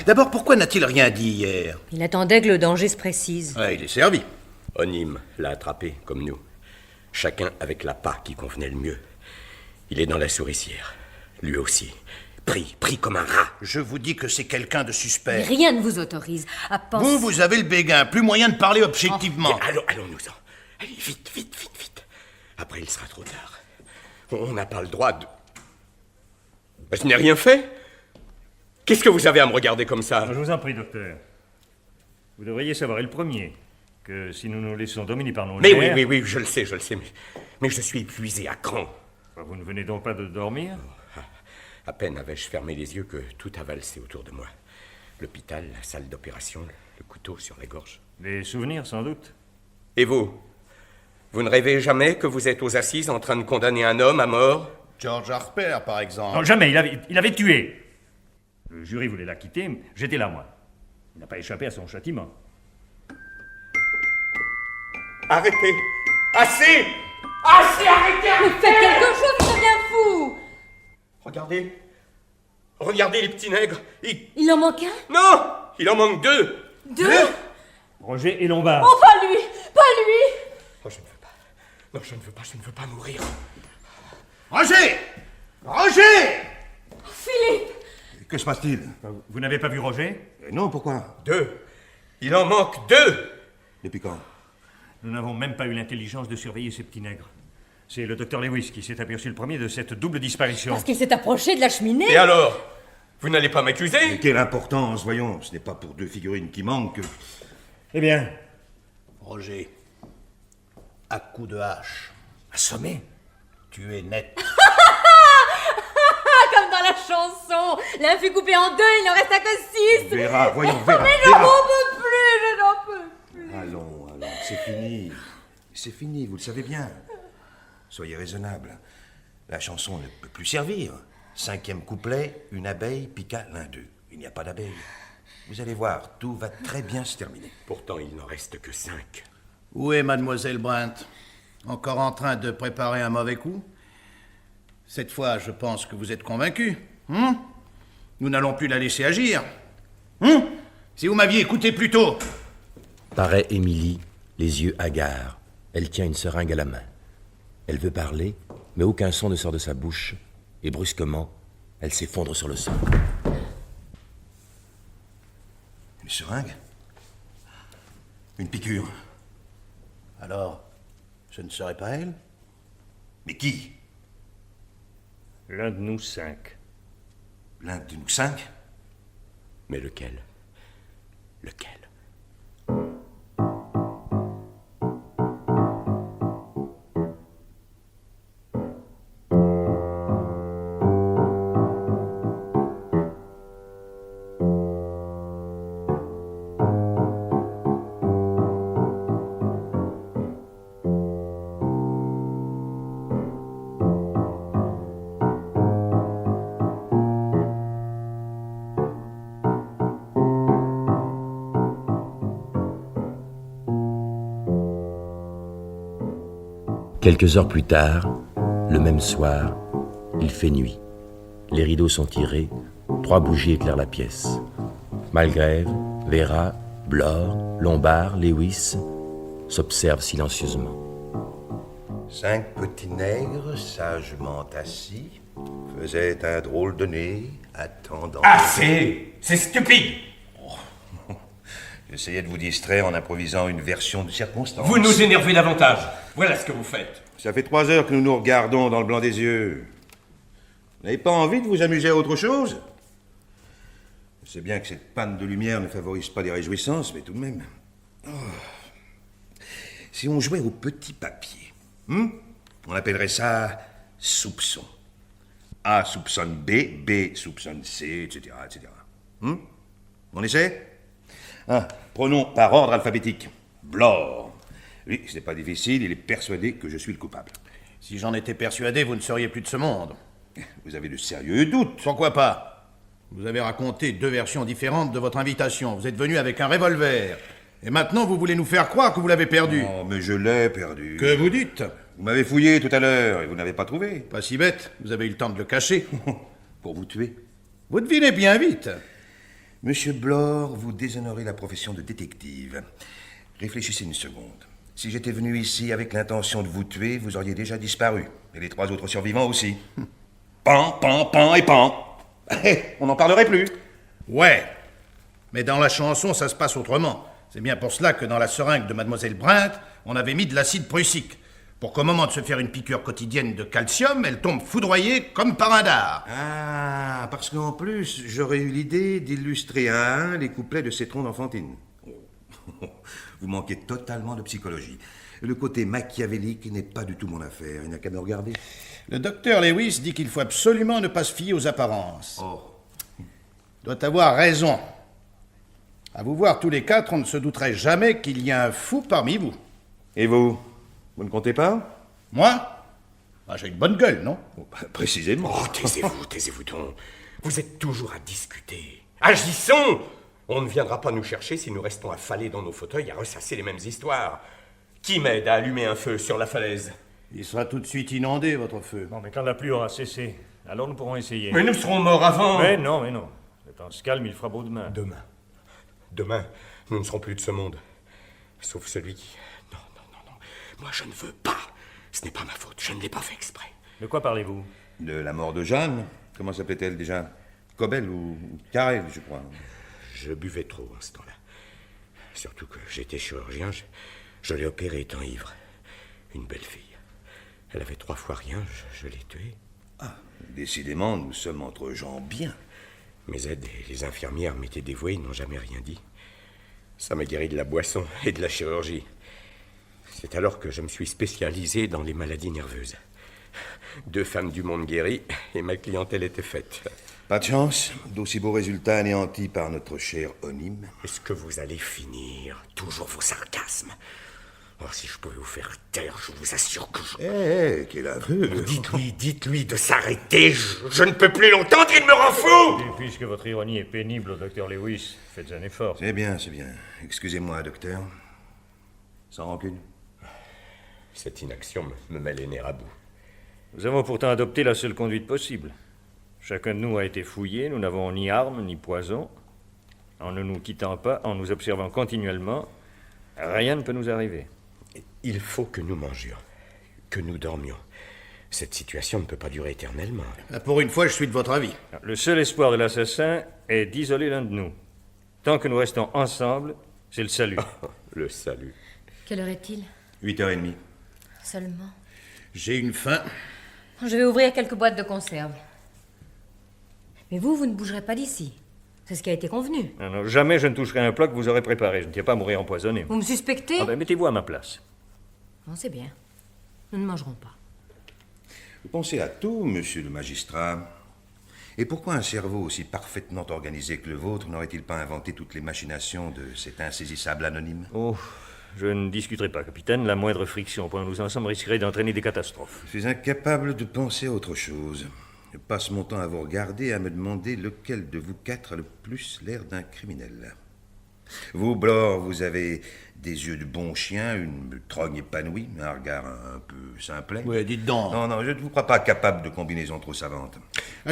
D'abord, pourquoi n'a-t-il rien dit hier? Il attendait que le danger se précise. Ouais, il est servi. Onim l'a attrapé, comme nous. Chacun avec l'appât qui convenait le mieux. Il est dans la souricière. Lui aussi. Pris comme un rat. Je vous dis que c'est quelqu'un de suspect. Rien ne vous autorise à penser... Vous avez le béguin. Plus moyen de parler objectivement. Allons-nous-en. Allez, vite. Après, il sera trop tard. On n'a pas le droit de... Je n'ai rien fait. Qu'est-ce que vous avez à me regarder comme ça? Je vous en prie, docteur. Vous devriez savoir, et le premier, que si nous nous laissons dominer par nos Mais nerfs... oui, je le sais, mais je suis épuisé à cran. Vous ne venez donc pas de dormir? À peine avais-je fermé les yeux que tout a valsé autour de moi. L'hôpital, la salle d'opération, le couteau sur la gorge. Des souvenirs, sans doute. Et vous? Vous ne rêvez jamais que vous êtes aux assises en train de condamner un homme à mort? George Harper, par exemple. Non, jamais, il avait tué. Le jury voulait l'acquitter, j'étais là, moi. Il n'a pas échappé à son châtiment. Arrêtez! Assez! Arrêtez! Mais faites quelque chose, il devient fou! Regardez les petits nègres. Il en manque un? Non! Il en manque deux! Deux? Roger et Lombard. Oh, pas lui! Pas lui! Oh, je ne veux pas. Non, je ne veux pas mourir. Roger! Roger! Philippe! Que se passe-t-il? Vous n'avez pas vu Roger? Non, pourquoi? Deux! Il en manque deux! Depuis quand? Nous n'avons même pas eu l'intelligence de surveiller ces petits nègres. C'est le docteur Lewis qui s'est aperçu le premier de cette double disparition. Parce qu'il s'est approché de la cheminée. Et alors? Vous n'allez pas m'accuser? Mais quelle importance, voyons. Ce n'est pas pour deux figurines qui manquent que... Eh bien... Roger, à coup de hache. Assommé? Tu es net. Comme dans la chanson. L'un fut coupé en deux, il n'en resta que 6. Vera, voyons, Vera. Mais je n'en peux plus, je n'en peux plus. Allons, c'est fini. C'est fini, vous le savez bien. Soyez raisonnable. La chanson ne peut plus servir. 5e couplet, une abeille piqua l'un d'eux. Il n'y a pas d'abeille. Vous allez voir, tout va très bien se terminer. Pourtant, il n'en reste que 5. Où est mademoiselle Brent? Encore en train de préparer un mauvais coup? Cette fois, je pense que vous êtes convaincu. Nous n'allons plus la laisser agir. Si vous m'aviez écouté plus tôt. Paraît Émilie, les yeux hagards. Elle tient une seringue à la main. Elle veut parler, mais aucun son ne sort de sa bouche. Et brusquement, elle s'effondre sur le sol. Une seringue? Une piqûre? Alors, ce ne serait pas elle? Mais qui? L'un de nous 5. L'un de nous 5? Mais lequel? Lequel? Quelques heures plus tard, le même soir, il fait nuit. Les rideaux sont tirés, 3 bougies éclairent la pièce. Malgrève, Vera, Blore, Lombard, Lewis s'observent silencieusement. 5 petits nègres, sagement assis, faisaient un drôle de nez, attendant... Assez! C'est stupide! J'essayais de vous distraire en improvisant une version de circonstance. Vous nous énervez davantage. Voilà ce que vous faites. Ça fait 3 heures que nous nous regardons dans le blanc des yeux. Vous n'avez pas envie de vous amuser à autre chose? Je sais bien que cette panne de lumière ne favorise pas les réjouissances, mais tout de même... Oh. Si on jouait au petit papier, on appellerait ça soupçon. A soupçonne B, B soupçonne C, etc., etc. On essaie? Prenons par ordre alphabétique. Blore. Lui, ce n'est pas difficile, il est persuadé que je suis le coupable. Si j'en étais persuadé, vous ne seriez plus de ce monde. Vous avez de sérieux doutes. Pourquoi pas? Vous avez raconté 2 versions différentes de votre invitation. Vous êtes venu avec un revolver. Et maintenant, vous voulez nous faire croire que vous l'avez perdu. Oh, mais je l'ai perdu. Que vous dites? Vous m'avez fouillé tout à l'heure et vous n'avez pas trouvé. Pas si bête, vous avez eu le temps de le cacher. Pour vous tuer. Vous devinez bien vite. Monsieur Blore, vous déshonorez la profession de détective. Réfléchissez une seconde. Si j'étais venu ici avec l'intention de vous tuer, vous auriez déjà disparu. Et les 3 autres survivants aussi. Pan, pan, pan et pan. On n'en parlerait plus. Ouais. Mais dans la chanson, ça se passe autrement. C'est bien pour cela que dans la seringue de Mademoiselle Brint, on avait mis de l'acide prussique. Pour qu'au moment de se faire une piqûre quotidienne de calcium, elle tombe foudroyée comme par un dard. Ah, parce qu'en plus, j'aurais eu l'idée d'illustrer à un les couplets de Cétron d'Enfantine. Vous manquez totalement de psychologie. Le côté machiavélique n'est pas du tout mon affaire. Il n'y a qu'à me regarder. Le docteur Lewis dit qu'il faut absolument ne pas se fier aux apparences. Doit avoir raison. À vous voir tous les 4, on ne se douterait jamais qu'il y a un fou parmi vous. Et vous? Vous ne comptez pas? Moi? J'ai une bonne gueule, non? Précisément. Oh, taisez-vous donc. Vous êtes toujours à discuter. Agissons! On ne viendra pas nous chercher si nous restons affalés dans nos fauteuils à ressasser les mêmes histoires. Qui m'aide à allumer un feu sur la falaise? Il sera tout de suite inondé, votre feu. Bon, mais quand la pluie aura cessé, alors nous pourrons essayer. Mais nous serons morts avant. Mais non. Le temps se calme, il fera beau demain. Demain, nous ne serons plus de ce monde. Sauf celui qui... Non. Moi, je ne veux pas. Ce n'est pas ma faute. Je ne l'ai pas fait exprès. De quoi parlez-vous? De la mort de Jeanne. Comment s'appelait-elle déjà? Cobel ou Carrel, je crois. Je buvais trop en ce temps-là. Surtout que j'étais chirurgien. Je l'ai opérée étant ivre. Une belle fille. Elle avait 3 fois rien. Je l'ai tuée. Ah, décidément, nous sommes entre gens bien. Mes aides et les infirmières m'étaient dévouées. Ils n'ont jamais rien dit. Ça m'a guéri de la boisson et de la chirurgie. C'est alors que je me suis spécialisé dans les maladies nerveuses. 2 femmes du monde guéries et ma clientèle était faite. Pas de chance, d'aussi beaux résultats anéantis par notre cher Onim. Est-ce que vous allez finir? Toujours vos sarcasmes. Oh, si je pouvais vous faire taire, je vous assure que je... quel aveu! Dites-lui de s'arrêter, je ne peux plus l'entendre, il me rend fou! Et puisque votre ironie est pénible au docteur Lewis, faites un effort. C'est bien. Excusez-moi, docteur. Sans rancune. Cette inaction me met les nerfs à bout. Nous avons pourtant adopté la seule conduite possible. Chacun de nous a été fouillé, nous n'avons ni armes ni poison. En ne nous quittant pas, en nous observant continuellement, rien ne peut nous arriver. Il faut que nous mangions, que nous dormions. Cette situation ne peut pas durer éternellement. Pour une fois, je suis de votre avis. Le seul espoir de l'assassin est d'isoler l'un de nous. Tant que nous restons ensemble, c'est le salut. Le salut. Quelle heure est-il? 8h30. Seulement. J'ai une faim. Je vais ouvrir quelques boîtes de conserve. Mais vous ne bougerez pas d'ici. C'est ce qui a été convenu. Non, jamais je ne toucherai un plat que vous aurez préparé. Je ne tiens pas à mourir empoisonné. Vous me suspectez? Ah ben, mettez-vous à ma place. Non, c'est bien. Nous ne mangerons pas. Vous pensez à tout, monsieur le magistrat. Et pourquoi un cerveau aussi parfaitement organisé que le vôtre n'aurait-il pas inventé toutes les machinations de cet insaisissable anonyme? Oh, je ne discuterai pas, capitaine. La moindre friction au point où nous en sommes risquerait d'entraîner des catastrophes. Je suis incapable de penser à autre chose. Je passe mon temps à vous regarder et à me demander lequel de vous quatre a le plus l'air d'un criminel. Vous, Blore, vous avez des yeux de bon chien, une trogne épanouie, un regard un peu simplet. Oui, dites donc. Non, je ne vous crois pas capable de combinaisons trop savantes.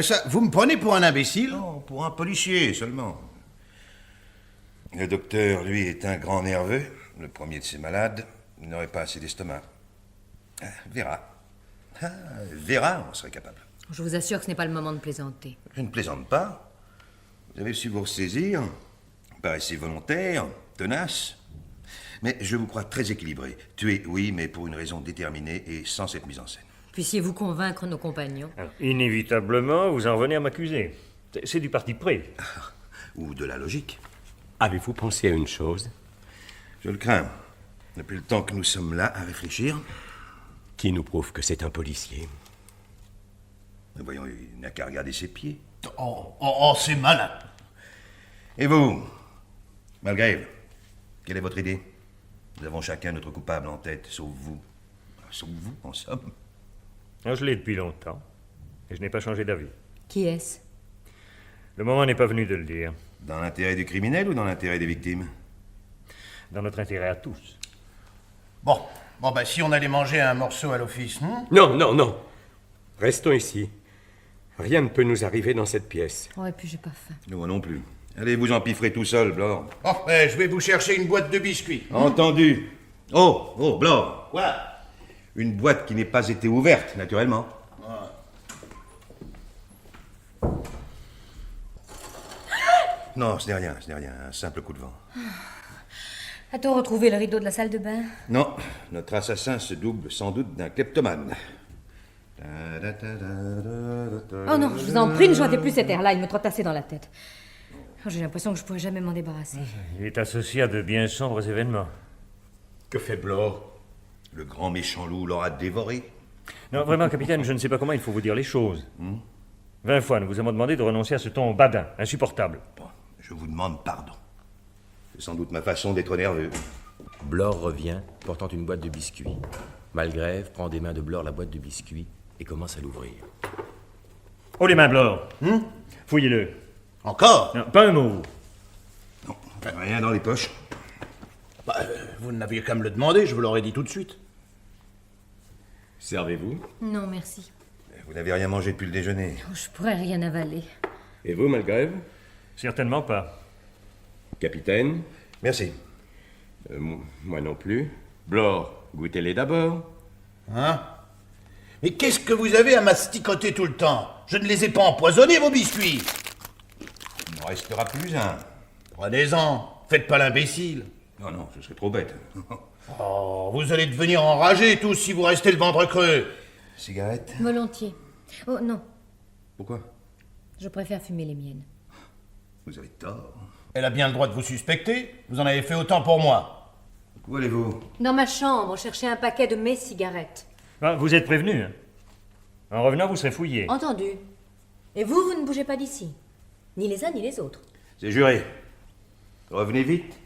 Ça, vous me prenez pour un imbécile? Non, pour un policier seulement. Le docteur, lui, est un grand nerveux, le premier de ses malades. Il n'aurait pas assez d'estomac. Vera, on serait capable. Je vous assure que ce n'est pas le moment de plaisanter. Je ne plaisante pas. Vous avez su vous ressaisir. Vous paraissez volontaire, tenace. Mais je vous crois très équilibré. Tué, oui, mais pour une raison déterminée et sans cette mise en scène. Puissiez-vous convaincre nos compagnons? Alors, inévitablement, vous en venez à m'accuser. C'est du parti pris. Ou de la logique. Avez-vous pensé à une chose? Je le crains. Depuis le temps que nous sommes là à réfléchir. Qui nous prouve que c'est un policier? Voyons, il n'a qu'à regarder ses pieds. Oh, c'est malin. Et vous, Malgrave, quelle est votre idée? Nous avons chacun notre coupable en tête, sauf vous. Sauf vous, en somme. Je l'ai depuis longtemps, et je n'ai pas changé d'avis. Qui est-ce? Le moment n'est pas venu de le dire. Dans l'intérêt du criminel ou dans l'intérêt des victimes? Dans notre intérêt à tous. Bon, si on allait manger un morceau à l'office, Non. Restons ici. Rien ne peut nous arriver dans cette pièce. Oh, et puis j'ai pas faim. Moi non plus. Allez, vous empiffrez tout seul, Blore. Je vais vous chercher une boîte de biscuits. Entendu. Oh, Blore. Quoi? Une boîte qui n'est pas été ouverte, naturellement. Non, ce n'est rien, un simple coup de vent. A-t-on retrouvé le rideau de la salle de bain? Non, notre assassin se double sans doute d'un kleptomane. Oh non, je vous en prie, ne chantez plus cet air-là, il me trotte assez dans la tête. Oh, j'ai l'impression que je pourrais jamais m'en débarrasser. Il est associé à de bien sombres événements. Que fait Blore? Le grand méchant loup l'aura dévoré. Non, vraiment, capitaine, je ne sais pas comment il faut vous dire les choses. 20 fois, nous vous avons demandé de renoncer à ce ton badin, insupportable. Bon, je vous demande pardon. C'est sans doute ma façon d'être nerveux. Blore revient, portant une boîte de biscuits. Malgrave prend des mains de Blore la boîte de biscuits et commence à l'ouvrir. Oh, les mains, Blore. Fouillez-le. Encore? Non, pas un mot. Non, rien dans les poches. Vous n'aviez qu'à me le demander, je vous l'aurais dit tout de suite. Servez-vous? Non, merci. Vous n'avez rien mangé depuis le déjeuner. Oh, je pourrais rien avaler. Et vous, Malgrave? Certainement pas. Capitaine? Merci. Moi non plus. Blore, goûtez-les d'abord. Mais qu'est-ce que vous avez à masticoter tout le temps? Je ne les ai pas empoisonnés, vos biscuits. Il n'en restera plus un. Prenez-en, faites pas l'imbécile. Non, ce serait trop bête. Vous allez devenir enragés tous si vous restez le ventre creux. Cigarette? Volontiers. Oh non, Pourquoi? je préfère fumer les miennes. Vous avez tort. Elle a bien le droit de vous suspecter. Vous en avez fait autant pour moi. Où allez-vous? Dans ma chambre, chercher un paquet de mes cigarettes. Ah, vous êtes prévenu. En revenant, vous serez fouillé. Entendu. Et vous ne bougez pas d'ici. Ni les uns ni les autres. C'est juré. Revenez vite.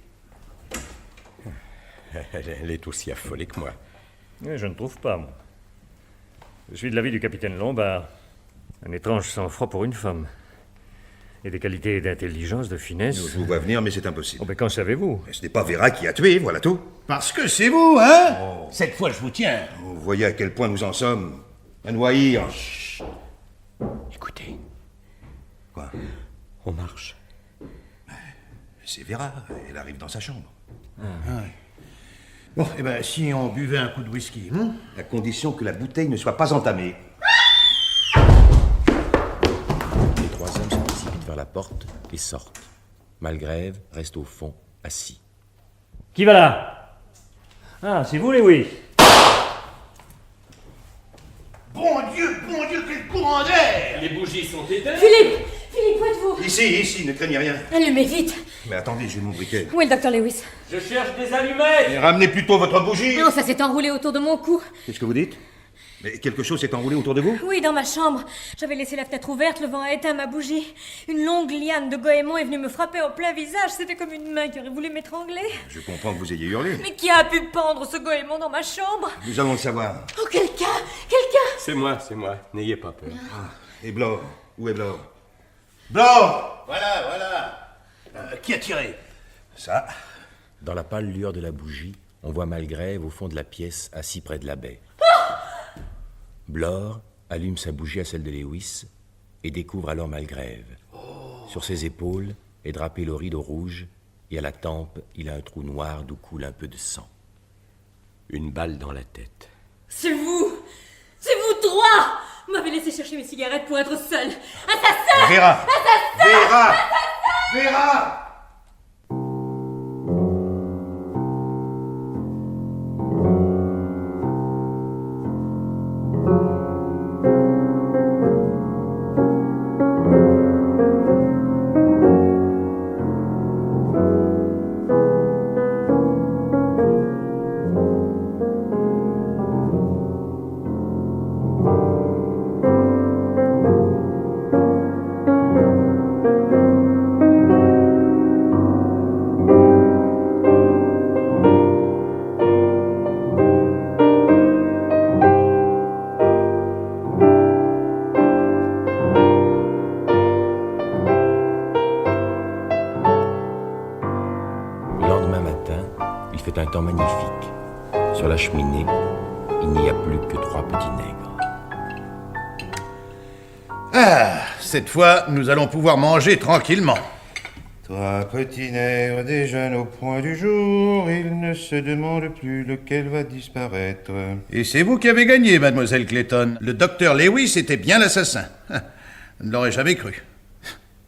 Elle est aussi affolée que moi. Oui, je ne trouve pas, moi. Je suis de l'avis du capitaine Lombard. Un étrange sang-froid pour une femme. Et des qualités d'intelligence, de finesse. Je vous vois venir, mais c'est impossible. Oh, mais qu'en savez-vous? Ce n'est pas Vera qui a tué, voilà tout. Parce que c'est vous, hein? Cette fois, je vous tiens. Vous voyez à quel point nous en sommes. À nous haïr. Écoutez. Quoi? On marche. C'est Vera, elle arrive dans sa chambre. Bon, si on buvait un coup de whisky, À condition que la bouteille ne soit pas entamée. Les trois hommes se précipitent vers la porte et sortent. Malgrave reste au fond, assis. Qui va là? Ah, c'est vous, Lewis. Bon Dieu, quel courant d'air! Les bougies sont éteintes. Philippe, où êtes-vous? Ici, ne craignez rien. Allumez vite. Mais attendez, j'ai mon briquet. Où est le docteur Lewis? Je cherche des allumettes. Et ramenez plutôt votre bougie. Non, ça s'est enroulé autour de mon cou. Qu'est-ce que vous dites? Mais quelque chose s'est enroulé autour de vous? Oui, dans ma chambre. J'avais laissé la fenêtre ouverte, le vent a éteint ma bougie. Une longue liane de goémon est venue me frapper au plein visage. C'était comme une main qui aurait voulu m'étrangler. Je comprends que vous ayez hurlé. Mais qui a pu pendre ce goémon dans ma chambre? Nous allons le savoir. Oh, quelqu'un! C'est moi. N'ayez pas peur. Et Blore? Où est Blore? Blore! Voilà. Qui a tiré? Ça. Dans la pâle lueur de la bougie, on voit Malgrève au fond de la pièce, assis près de la baie. Blore allume sa bougie à celle de Lewis et découvre alors Malgrève. Sur ses épaules est drapé le rideau rouge et à la tempe, il a un trou noir d'où coule un peu de sang. Une balle dans la tête. C'est vous trois! Vous m'avez laissé chercher mes cigarettes pour être seul. Assassin! Vera! Assassin! Vera! Un temps magnifique. Sur la cheminée, il n'y a plus que 3 petits nègres. Ah, cette fois, nous allons pouvoir manger tranquillement. 3 petits nègres déjeunent au point du jour, ils ne se demandent plus lequel va disparaître. Et c'est vous qui avez gagné, mademoiselle Clayton. Le docteur Lewis était bien l'assassin. Je ne l'aurais jamais cru.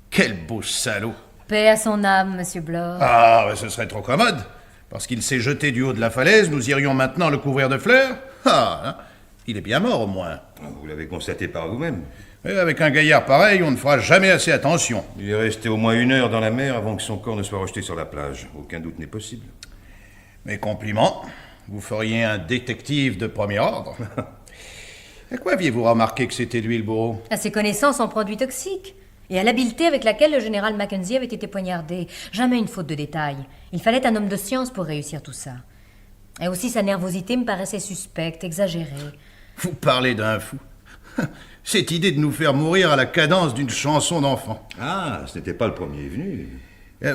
Quel beau salaud. Paix à son âme, monsieur Blore. Ah, ce serait trop commode. Parce qu'il s'est jeté du haut de la falaise, nous irions maintenant le couvrir de fleurs? Il est bien mort au moins. Vous l'avez constaté par vous-même. Et avec un gaillard pareil, on ne fera jamais assez attention. Il est resté au moins 1 heure dans la mer avant que son corps ne soit rejeté sur la plage. Aucun doute n'est possible. Mes compliments. Vous feriez un détective de premier ordre. À quoi aviez-vous remarqué que c'était lui, le bourreau? À ses connaissances en produits toxiques. Et à l'habileté avec laquelle le général Mackenzie avait été poignardé. Jamais une faute de détail. Il fallait un homme de science pour réussir tout ça. Et aussi sa nervosité me paraissait suspecte, exagérée. Vous parlez d'un fou. Cette idée de nous faire mourir à la cadence d'une chanson d'enfant. Ah, ce n'était pas le premier venu.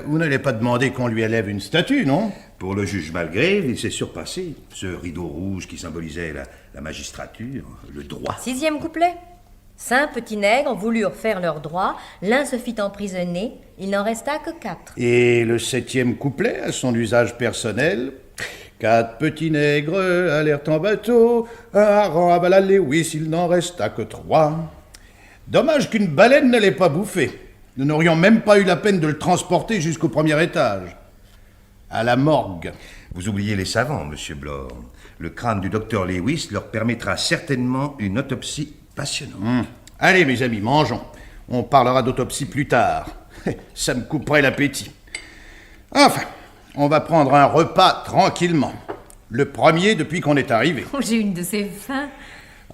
Vous n'allez pas demander qu'on lui élève une statue, non? Pour le juge Malgrève, il s'est surpassé. Ce rideau rouge qui symbolisait la magistrature, le droit. 6e couplet. 5 petits nègres voulurent faire leur droit, l'un se fit emprisonner, il n'en resta que 4. Et le 7e couplet, à son usage personnel. 4 petits nègres allèrent en bateau, un hareng avala Lewis, il n'en resta que 3. Dommage qu'une baleine ne l'ait pas bouffé. Nous n'aurions même pas eu la peine de le transporter jusqu'au 1er étage. À la morgue. Vous oubliez les savants, monsieur Blore. Le crâne du docteur Lewis leur permettra certainement une autopsie passionnant. Allez, mes amis, mangeons. On parlera d'autopsie plus tard. Ça me couperait l'appétit. Enfin, on va prendre un repas tranquillement. Le premier depuis qu'on est arrivé. Oh, j'ai une de ces faims.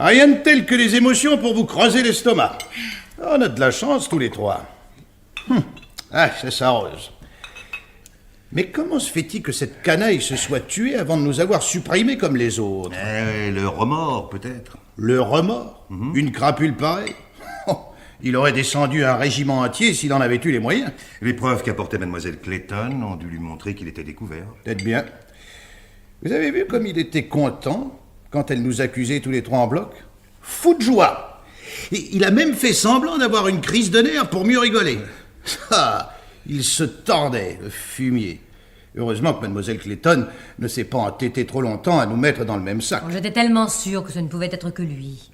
Rien de tel que les émotions pour vous creuser l'estomac. On a de la chance tous les 3. Ah, ça s'arrose. Mais comment se fait-il que cette canaille se soit tuée avant de nous avoir supprimés comme les autres? Le remords, peut-être. Le remords? Une crapule pareille? Il aurait descendu un régiment entier s'il en avait eu les moyens. Les preuves qu'apportait mademoiselle Clayton ont dû lui montrer qu'il était découvert. Peut-être bien. Vous avez vu comme il était content quand elle nous accusait tous les 3 en bloc? Fou de joie. Et il a même fait semblant d'avoir une crise de nerfs pour mieux rigoler. Il se tordait, le fumier. Heureusement que mademoiselle Clayton ne s'est pas entêtée trop longtemps à nous mettre dans le même sac. J'étais tellement sûr que ce ne pouvait être que lui.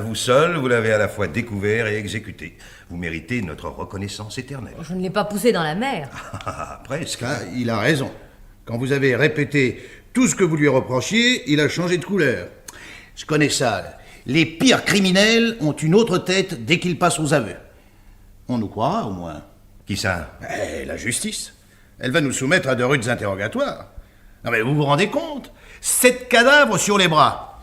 Vous seul, vous l'avez à la fois découvert et exécuté. Vous méritez notre reconnaissance éternelle. Je ne l'ai pas poussé dans la mer. Presque. Il a raison. Quand vous avez répété tout ce que vous lui reprochiez, il a changé de couleur. Je connais ça. Les pires criminels ont une autre tête dès qu'ils passent aux aveux. On nous croira, au moins. Qui ça? La justice. Elle va nous soumettre à de rudes interrogatoires. Non mais vous vous rendez compte? 7 cadavres sur les bras.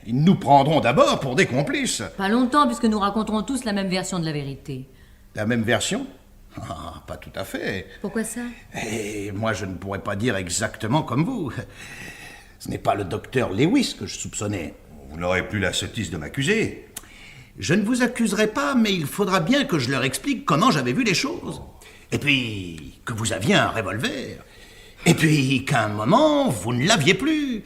Ils nous prendront d'abord pour des complices. Pas longtemps, puisque nous raconterons tous la même version de la vérité. La même version? Pas tout à fait. Pourquoi ça? Moi, je ne pourrais pas dire exactement comme vous. Ce n'est pas le docteur Lewis que je soupçonnais. Vous n'aurez plus la sottise de m'accuser. Je ne vous accuserai pas, mais il faudra bien que je leur explique comment j'avais vu les choses. Et puis, que vous aviez un revolver. Et puis, qu'à un moment, vous ne l'aviez plus.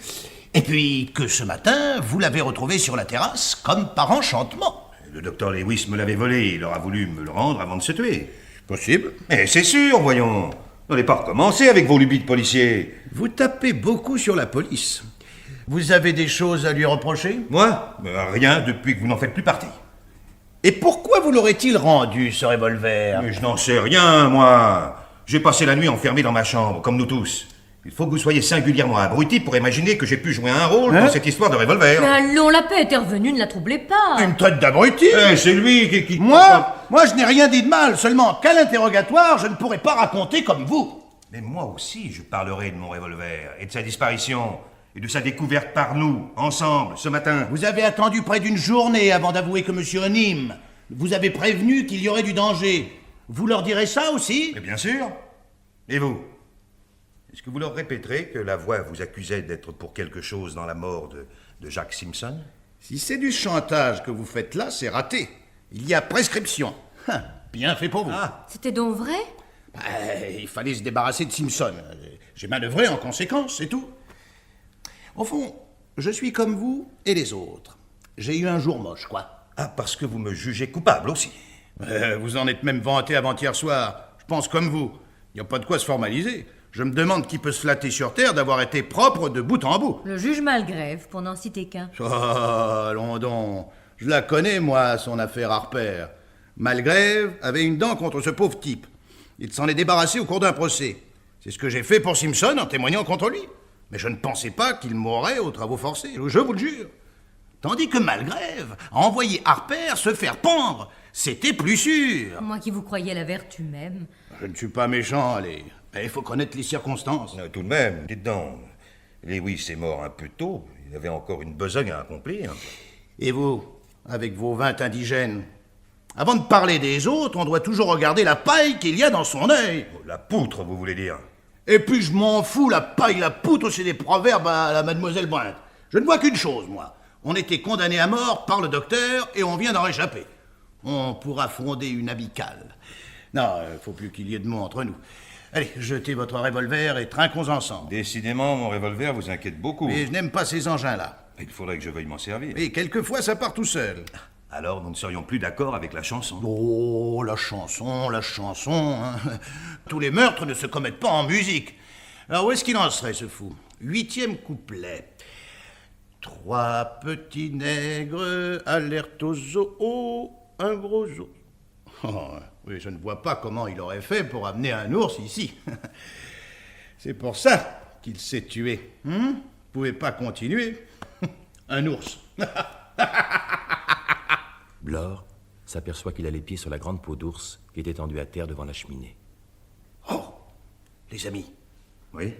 Et puis, que ce matin, vous l'avez retrouvé sur la terrasse, comme par enchantement. Le docteur Lewis me l'avait volé. Il aura voulu me le rendre avant de se tuer. Possible. Mais c'est sûr, voyons. N'allez pas recommencer avec vos lubies de policier. Vous tapez beaucoup sur la police. Vous avez des choses à lui reprocher? Moi? Rien depuis que vous n'en faites plus partie. Et pourquoi vous l'aurez-il rendu, ce revolver? Mais je n'en sais rien, moi. J'ai passé la nuit enfermé dans ma chambre, comme nous tous. Il faut que vous soyez singulièrement abruti pour imaginer que j'ai pu jouer un rôle dans cette histoire de revolver. Mais allons, la paix était revenue, ne la troublez pas. Une traite d'abruti? C'est lui qui... Moi, je n'ai rien dit de mal, seulement qu'à l'interrogatoire, je ne pourrais pas raconter comme vous. Mais moi aussi, je parlerai de mon revolver, et de sa disparition, et de sa découverte par nous, ensemble, ce matin. Vous avez attendu près d'une journée avant d'avouer que M. Onim vous avez prévenu qu'il y aurait du danger. Vous leur direz ça aussi? Mais bien sûr. Et vous? Est-ce que vous leur répéterez que la voix vous accusait d'être pour quelque chose dans la mort de Jacques Simpson? Si c'est du chantage que vous faites là, c'est raté. Il y a prescription. Bien fait pour vous. C'était donc vrai? Il fallait se débarrasser de Simpson. J'ai manœuvré en conséquence, c'est tout. Au fond, je suis comme vous et les autres. J'ai eu un jour moche, quoi. Ah, parce que vous me jugez coupable aussi. Vous en êtes même vanté avant-hier soir. Je pense comme vous. Il n'y a pas de quoi se formaliser. Je me demande qui peut se flatter sur Terre d'avoir été propre de bout en bout. Le juge Malgrève, pour n'en citer qu'un. Allons donc. Je la connais, moi, son affaire Harper. Malgrève avait une dent contre ce pauvre type. Il s'en est débarrassé au cours d'un procès. C'est ce que j'ai fait pour Simpson en témoignant contre lui. Mais je ne pensais pas qu'il mourrait aux travaux forcés, je vous le jure. Tandis que Malgrève a envoyé Harper se faire pendre. C'était plus sûr. Moi qui vous croyais la vertu même. Je ne suis pas méchant, allez. Mais il faut connaître les circonstances. Tout de même, dites donc. Lewis est mort un peu tôt. Il avait encore une besogne à accomplir. Et vous, avec vos 20 indigènes? Avant de parler des autres, on doit toujours regarder la paille qu'il y a dans son œil. La poutre, vous voulez dire? Et puis je m'en fous, la paille, la poutre, c'est des proverbes à la mademoiselle Brint. Je ne vois qu'une chose, moi. On était condamné à mort par le docteur et on vient d'en réchapper. On pourra fonder une amicale. Non, il faut plus qu'il y ait de mots entre nous. Allez, jetez votre revolver et trinquons ensemble. Décidément, mon revolver vous inquiète beaucoup. Mais je n'aime pas ces engins-là. Il faudrait que je veuille m'en servir. Et quelquefois, ça part tout seul. Alors, nous ne serions plus d'accord avec la chanson. Oh, la chanson, hein. Tous les meurtres ne se commettent pas en musique. Alors, où est-ce qu'il en serait, ce fou? 8e couplet. 3 petits nègres allèrent au zoo, un gros zoo. Oh, oui, je ne vois pas comment il aurait fait pour amener un ours ici. C'est pour ça qu'il s'est tué. Vous pouvez pas continuer. Un ours. Blore s'aperçoit qu'il a les pieds sur la grande peau d'ours qui est étendue à terre devant la cheminée. Oh, les amis. Oui?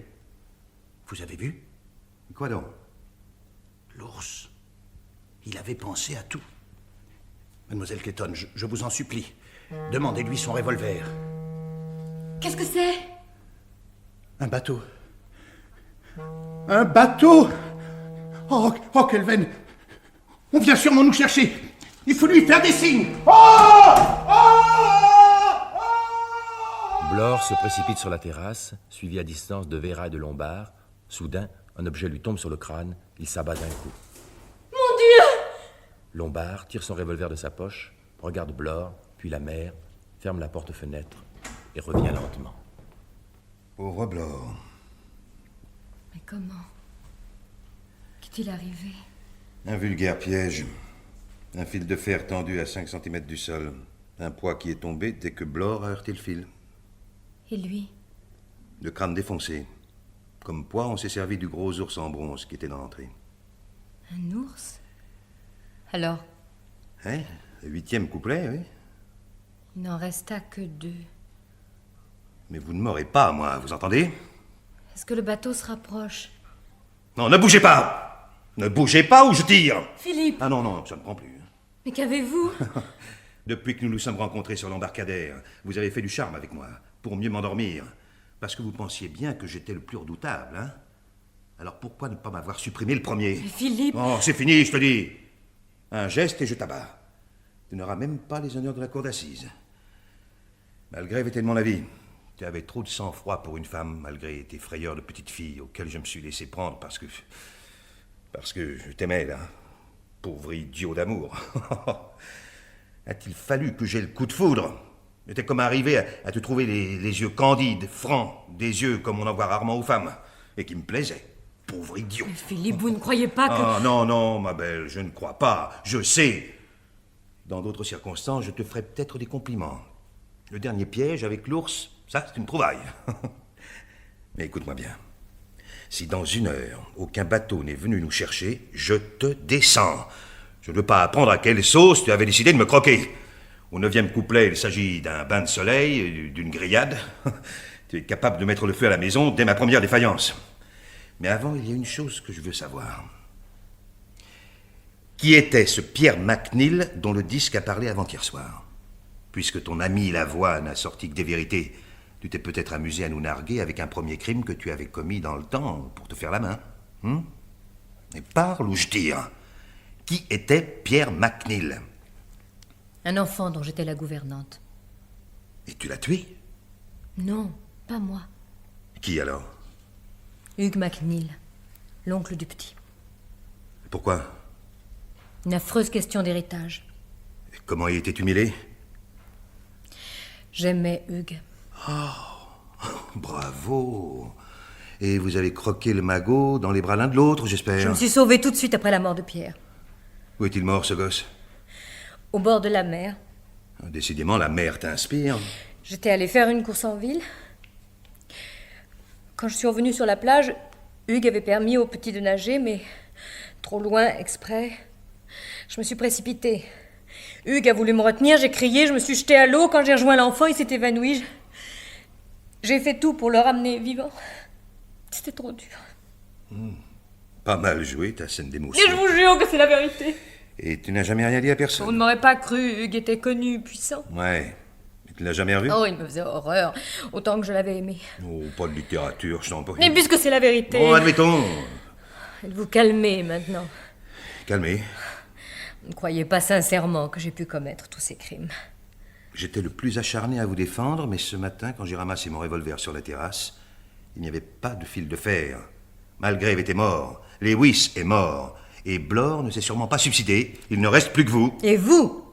Vous avez vu? Quoi donc? L'ours. Il avait pensé à tout. Mademoiselle Clayton, je vous en supplie, demandez-lui son revolver. Qu'est-ce que c'est? Un bateau. Un bateau! Oh, Kelvin! On vient sûrement nous chercher. Il faut lui faire des signes. Blore se précipite sur la terrasse, suivi à distance de Vera et de Lombard. Soudain, un objet lui tombe sur le crâne. Il s'abat d'un coup. Mon Dieu! Lombard tire son revolver de sa poche, regarde Blore, puis la mère, ferme la porte-fenêtre et revient lentement. Pauvre Blore. Mais comment? Qu'est-il arrivé? Un vulgaire piège. Un fil de fer tendu à 5 cm du sol. Un poids qui est tombé dès que Blore a heurté le fil. Et lui? Le crâne défoncé. Comme poids, on s'est servi du gros ours en bronze qui était dans l'entrée. Un ours? Alors, Hein? Le 8e couplet, oui. il n'en resta que 2. Mais vous ne m'aurez pas, moi, vous entendez? Est-ce que le bateau se rapproche? Non, ne bougez pas! Ne bougez pas ou je tire! Philippe! Ah non, non, ça ne prend plus. Mais qu'avez-vous? Depuis que nous nous sommes rencontrés sur l'embarcadère, vous avez fait du charme avec moi, pour mieux m'endormir. Parce que vous pensiez bien que j'étais le plus redoutable, hein? Alors pourquoi ne pas m'avoir supprimé le premier? Mais Philippe! Oh, c'est fini, je te dis! Un geste et je t'abats. Tu n'auras même pas les honneurs de la cour d'assises. Malgré était de mon avis. Tu avais trop de sang-froid pour une femme, malgré tes frayeurs de petite fille, auxquelles je me suis laissé prendre parce que je t'aimais, là. Pauvre idiot d'amour. A-t-il fallu que j'aie le coup de foudre? J'étais comme arrivé à te trouver les yeux candides, francs, des yeux comme on en voit rarement aux femmes, et qui me plaisaient. Pauvre idiot. Mais Philippe, vous ne croyez pas que... Ah non, non, ma belle, je ne crois pas. Je sais. Dans d'autres circonstances, je te ferais peut-être des compliments. Le dernier piège avec l'ours, ça, c'est une trouvaille. Mais écoute-moi bien. Si dans 1 heure, aucun bateau n'est venu nous chercher, je te descends. Je ne veux pas apprendre à quelle sauce tu avais décidé de me croquer. Au 9e couplet, il s'agit d'un bain de soleil, d'une grillade. Tu es capable de mettre le feu à la maison dès ma première défaillance. Mais avant, il y a une chose que je veux savoir. Qui était ce Pierre McNeil dont le disque a parlé avant-hier soir? Puisque ton ami Lavoie n'a sorti que des vérités, tu t'es peut-être amusé à nous narguer avec un premier crime que tu avais commis dans le temps pour te faire la main. Mais parle ou je tire. Qui était Pierre McNeil? Un enfant dont j'étais la gouvernante. Et tu l'as tué? Non, pas moi. Qui alors? Hugh McNeil, l'oncle du petit. Pourquoi? Une affreuse question d'héritage. Et comment il était humilié? J'aimais Hugues. Oh, bravo. Et vous avez croqué le magot dans les bras l'un de l'autre, j'espère? Je me suis sauvée tout de suite après la mort de Pierre. Où est-il mort, ce gosse? Au bord de la mer. Décidément, la mer t'inspire. J'étais allée faire une course en ville. Quand je suis revenue sur la plage, Hugues avait permis au petit de nager, mais trop loin, exprès. Je me suis précipitée. Hugues a voulu me retenir, j'ai crié, je me suis jetée à l'eau. Quand j'ai rejoint l'enfant, il s'est évanoui. J'ai fait tout pour le ramener vivant. C'était trop dur. Pas mal joué, ta scène d'émotion. Et je vous jure que c'est la vérité. Et tu n'as jamais rien dit à Vous personne? ne m'aurez pas cru, Hugues était connu, puissant. Ouais. Mais tu ne l'as jamais revu? Oh, il me faisait horreur, autant que je l'avais aimé. Oh, pas de littérature, je t'en prie. Mais puisque c'est la vérité... Bon, admettons. Vous calmez maintenant. Calmez. Vous ne croyez pas sincèrement que j'ai pu commettre tous ces crimes. J'étais le plus acharné à vous défendre, mais ce matin, quand j'ai ramassé mon revolver sur la terrasse, il n'y avait pas de fil de fer. Malgrave était mort, Lewis est mort, et Blore ne s'est sûrement pas suicidé. Il ne reste plus que vous. Et vous?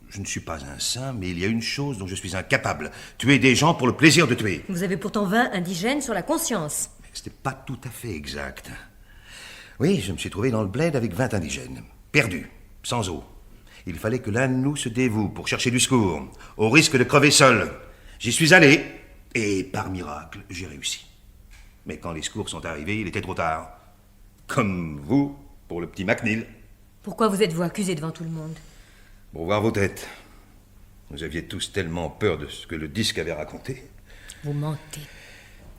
Je ne suis pas un saint, mais il y a une chose dont je suis incapable. Tuer des gens pour le plaisir de tuer. Vous avez pourtant 20 indigènes sur la conscience. C'était pas tout à fait exact. Oui, je me suis trouvé dans le bled avec 20 indigènes, perdus, sans eau. Il fallait que l'un de nous se dévoue pour chercher du secours, au risque de crever seul. J'y suis allé, et par miracle, j'ai réussi. Mais quand les secours sont arrivés, il était trop tard. Comme vous, pour le petit McNeil. Pourquoi vous êtes-vous accusé devant tout le monde? Pour voir vos têtes. Vous aviez tous tellement peur de ce que le disque avait raconté. Vous mentez.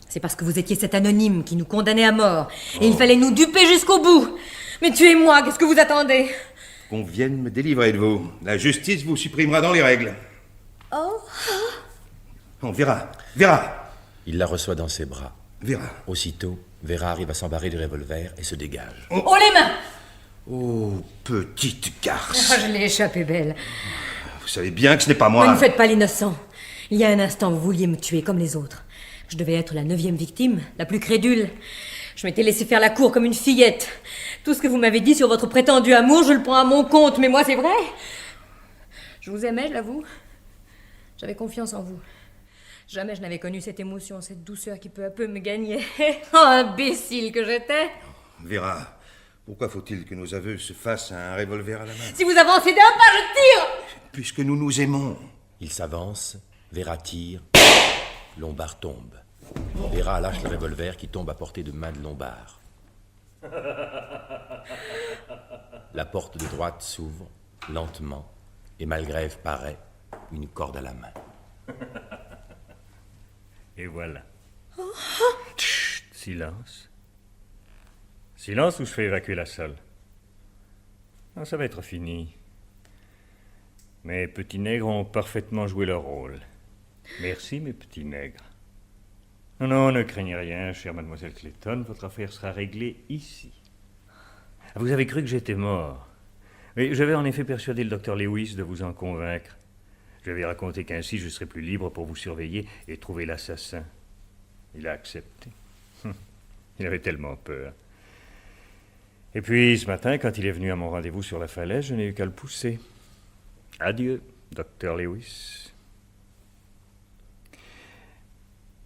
C'est parce que vous étiez cet anonyme qui nous condamnait à mort. Et il fallait nous duper jusqu'au bout. Mais tuez-moi, qu'est-ce que vous attendez? Qu'on vienne me délivrer de vous. La justice vous supprimera dans les règles. Oh. On verra. Vera. Il la reçoit dans ses bras. Vera. Aussitôt, Vera arrive à s'embarrer du revolver et se dégage. Oh, les mains! Oh, petite garce. Je l'ai échappé belle. Vous savez bien que ce n'est pas moi. Ne faites pas l'innocent. Il y a un instant, vous vouliez me tuer comme les autres. Je devais être la 9e victime, la plus crédule. Je m'étais laissé faire la cour comme une fillette. Tout ce que vous m'avez dit sur votre prétendu amour, je le prends à mon compte, mais moi, c'est vrai. Je vous aimais, je l'avoue. J'avais confiance en vous. Jamais je n'avais connu cette émotion, cette douceur qui peu à peu me gagnait. Oh, imbécile que j'étais! Vera, pourquoi faut-il que nos aveux se fassent à un revolver à la main? Si vous avancez d'un pas, je tire! Puisque nous nous aimons. Il s'avance, Vera tire, Lombard tombe. Vera lâche le revolver qui tombe à portée de main de Lombard. La porte de droite s'ouvre lentement et Malgrève paraît, une corde à la main. Et voilà. Chut, silence. Silence ou je fais évacuer la salle. Non, ça va être fini. Mes petits nègres ont parfaitement joué leur rôle. Merci, mes petits nègres. Non, non, ne craignez rien, chère mademoiselle Clayton, votre affaire sera réglée ici. Vous avez cru que j'étais mort. Mais j'avais en effet persuadé le docteur Lewis de vous en convaincre. Je lui ai raconté qu'ainsi je serais plus libre pour vous surveiller et trouver l'assassin. Il a accepté. Il avait tellement peur. Et puis, ce matin, quand il est venu à mon rendez-vous sur la falaise, je n'ai eu qu'à le pousser. Adieu, docteur Lewis.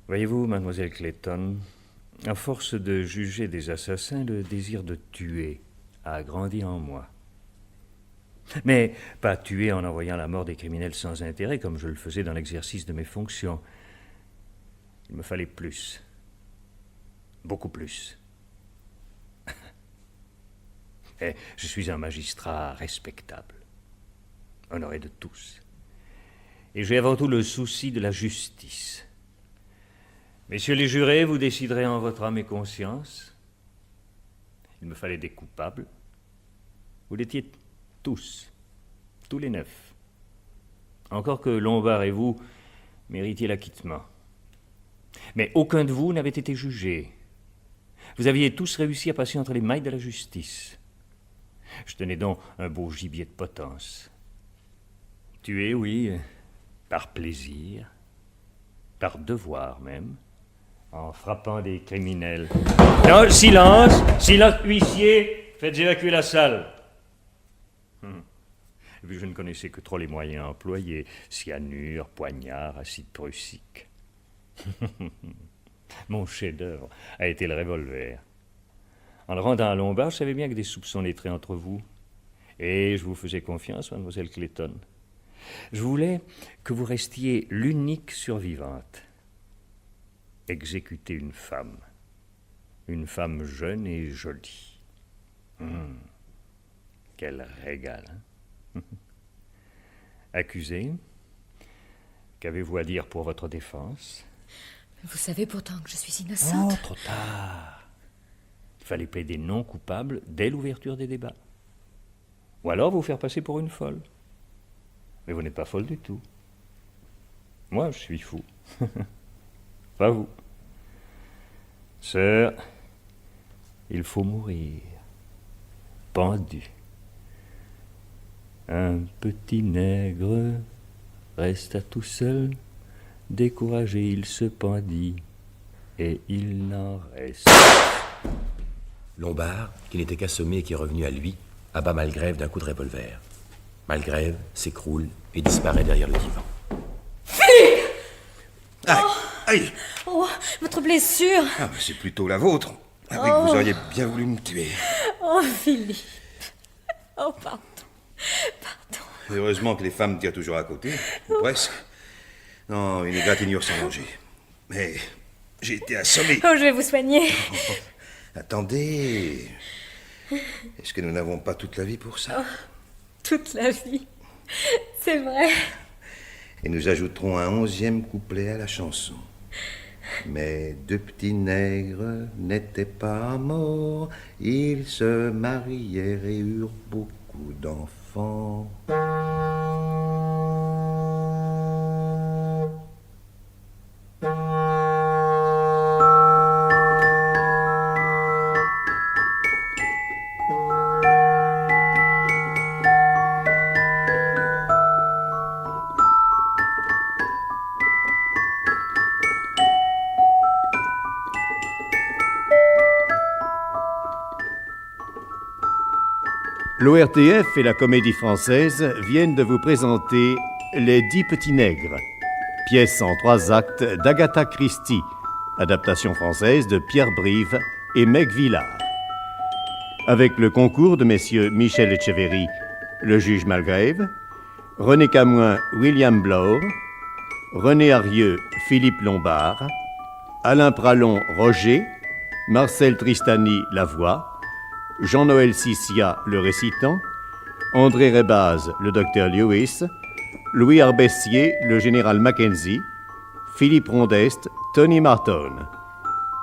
Voyez-vous, mademoiselle Clayton, à force de juger des assassins, le désir de tuer a grandi en moi. Mais pas tuer en envoyant la mort des criminels sans intérêt, comme je le faisais dans l'exercice de mes fonctions. Il me fallait plus. Beaucoup plus. Et je suis un magistrat respectable, honoré de tous. Et j'ai avant tout le souci de la justice. Messieurs les jurés, vous déciderez en votre âme et conscience. Il me fallait des coupables. Vous l'étiez tous les 9. Encore que Lombard et vous méritiez l'acquittement. Mais aucun de vous n'avait été jugé. Vous aviez tous réussi à passer entre les mailles de la justice. Je tenais donc un beau gibier de potence. Tuer, oui, par plaisir, par devoir même, en frappant des criminels. Non, silence, silence, huissier, faites évacuer la salle. Et puis je ne connaissais que trop les moyens employés, cyanure, poignard, acide prussique. Mon chef-d'œuvre a été le revolver. En le rendant à Lombard, je savais bien que des soupçons naîtraient entre vous. Et je vous faisais confiance, mademoiselle Clayton. Je voulais que vous restiez l'unique survivante. Exécuter une femme jeune et jolie. Quel régal, hein? Accusé, qu'avez-vous à dire pour votre défense? Vous savez pourtant que je suis innocente. Oh, trop tard. Il fallait plaider non coupable dès l'ouverture des débats. Ou alors vous faire passer pour une folle. Mais vous n'êtes pas folle du tout. Moi, je suis fou. Pas vous. Sœur, il faut mourir. Pendu. Un petit nègre resta tout seul. Découragé, il se pendit. Et il n'en reste. Lombard, qui n'était qu'assommé et qui est revenu à lui, abat Malgrève d'un coup de revolver. Malgrève s'écroule et disparaît derrière le divan. Philippe! Aïe! Aïe! Oh, votre blessure! Ah, c'est plutôt la vôtre. Avec que vous auriez bien voulu me tuer. Oh, Philippe! Oh, pardon. Heureusement que les femmes tirent toujours à côté, ou presque. Non, une égratignure sans danger. Mais j'ai été assommé. Oh, je vais vous soigner. Attendez. Est-ce que nous n'avons pas toute la vie pour ça? Oh, toute la vie. C'est vrai. Et nous ajouterons un 11e couplet à la chanson. Mais deux petits nègres n'étaient pas morts. Ils se marièrent et eurent beaucoup d'enfants. L'ORTF et la Comédie Française viennent de vous présenter Les 10 petits nègres, pièce en 3 actes d'Agatha Christie, adaptation française de Pierre Brive et Meg Villard. Avec le concours de messieurs Michel Etcheverry, le juge Malgrève, René Camoin, William Bloor, René Arieux, Philippe Lombard, Alain Pralon, Roger, Marcel Tristany, la voix, Jean-Noël Sissia, le récitant, André Rebaz, le docteur Lewis, Louis Arbessier, le général Mackenzie, Philippe Rondest, Tony Marton,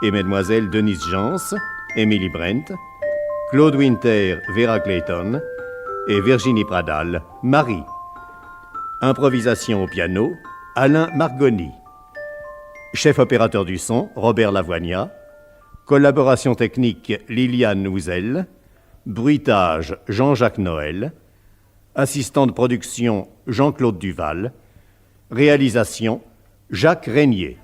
et mesdemoiselles Denise Jans, Emily Brent, Claude Winter, Vera Clayton, et Virginie Pradal, Marie. Improvisation au piano, Alain Margoni. Chef opérateur du son, Robert Lavoignat. Collaboration technique, Liliane Nouzel. Bruitage, Jean-Jacques Noël. Assistant de production, Jean-Claude Duval. Réalisation, Jacques Régnier.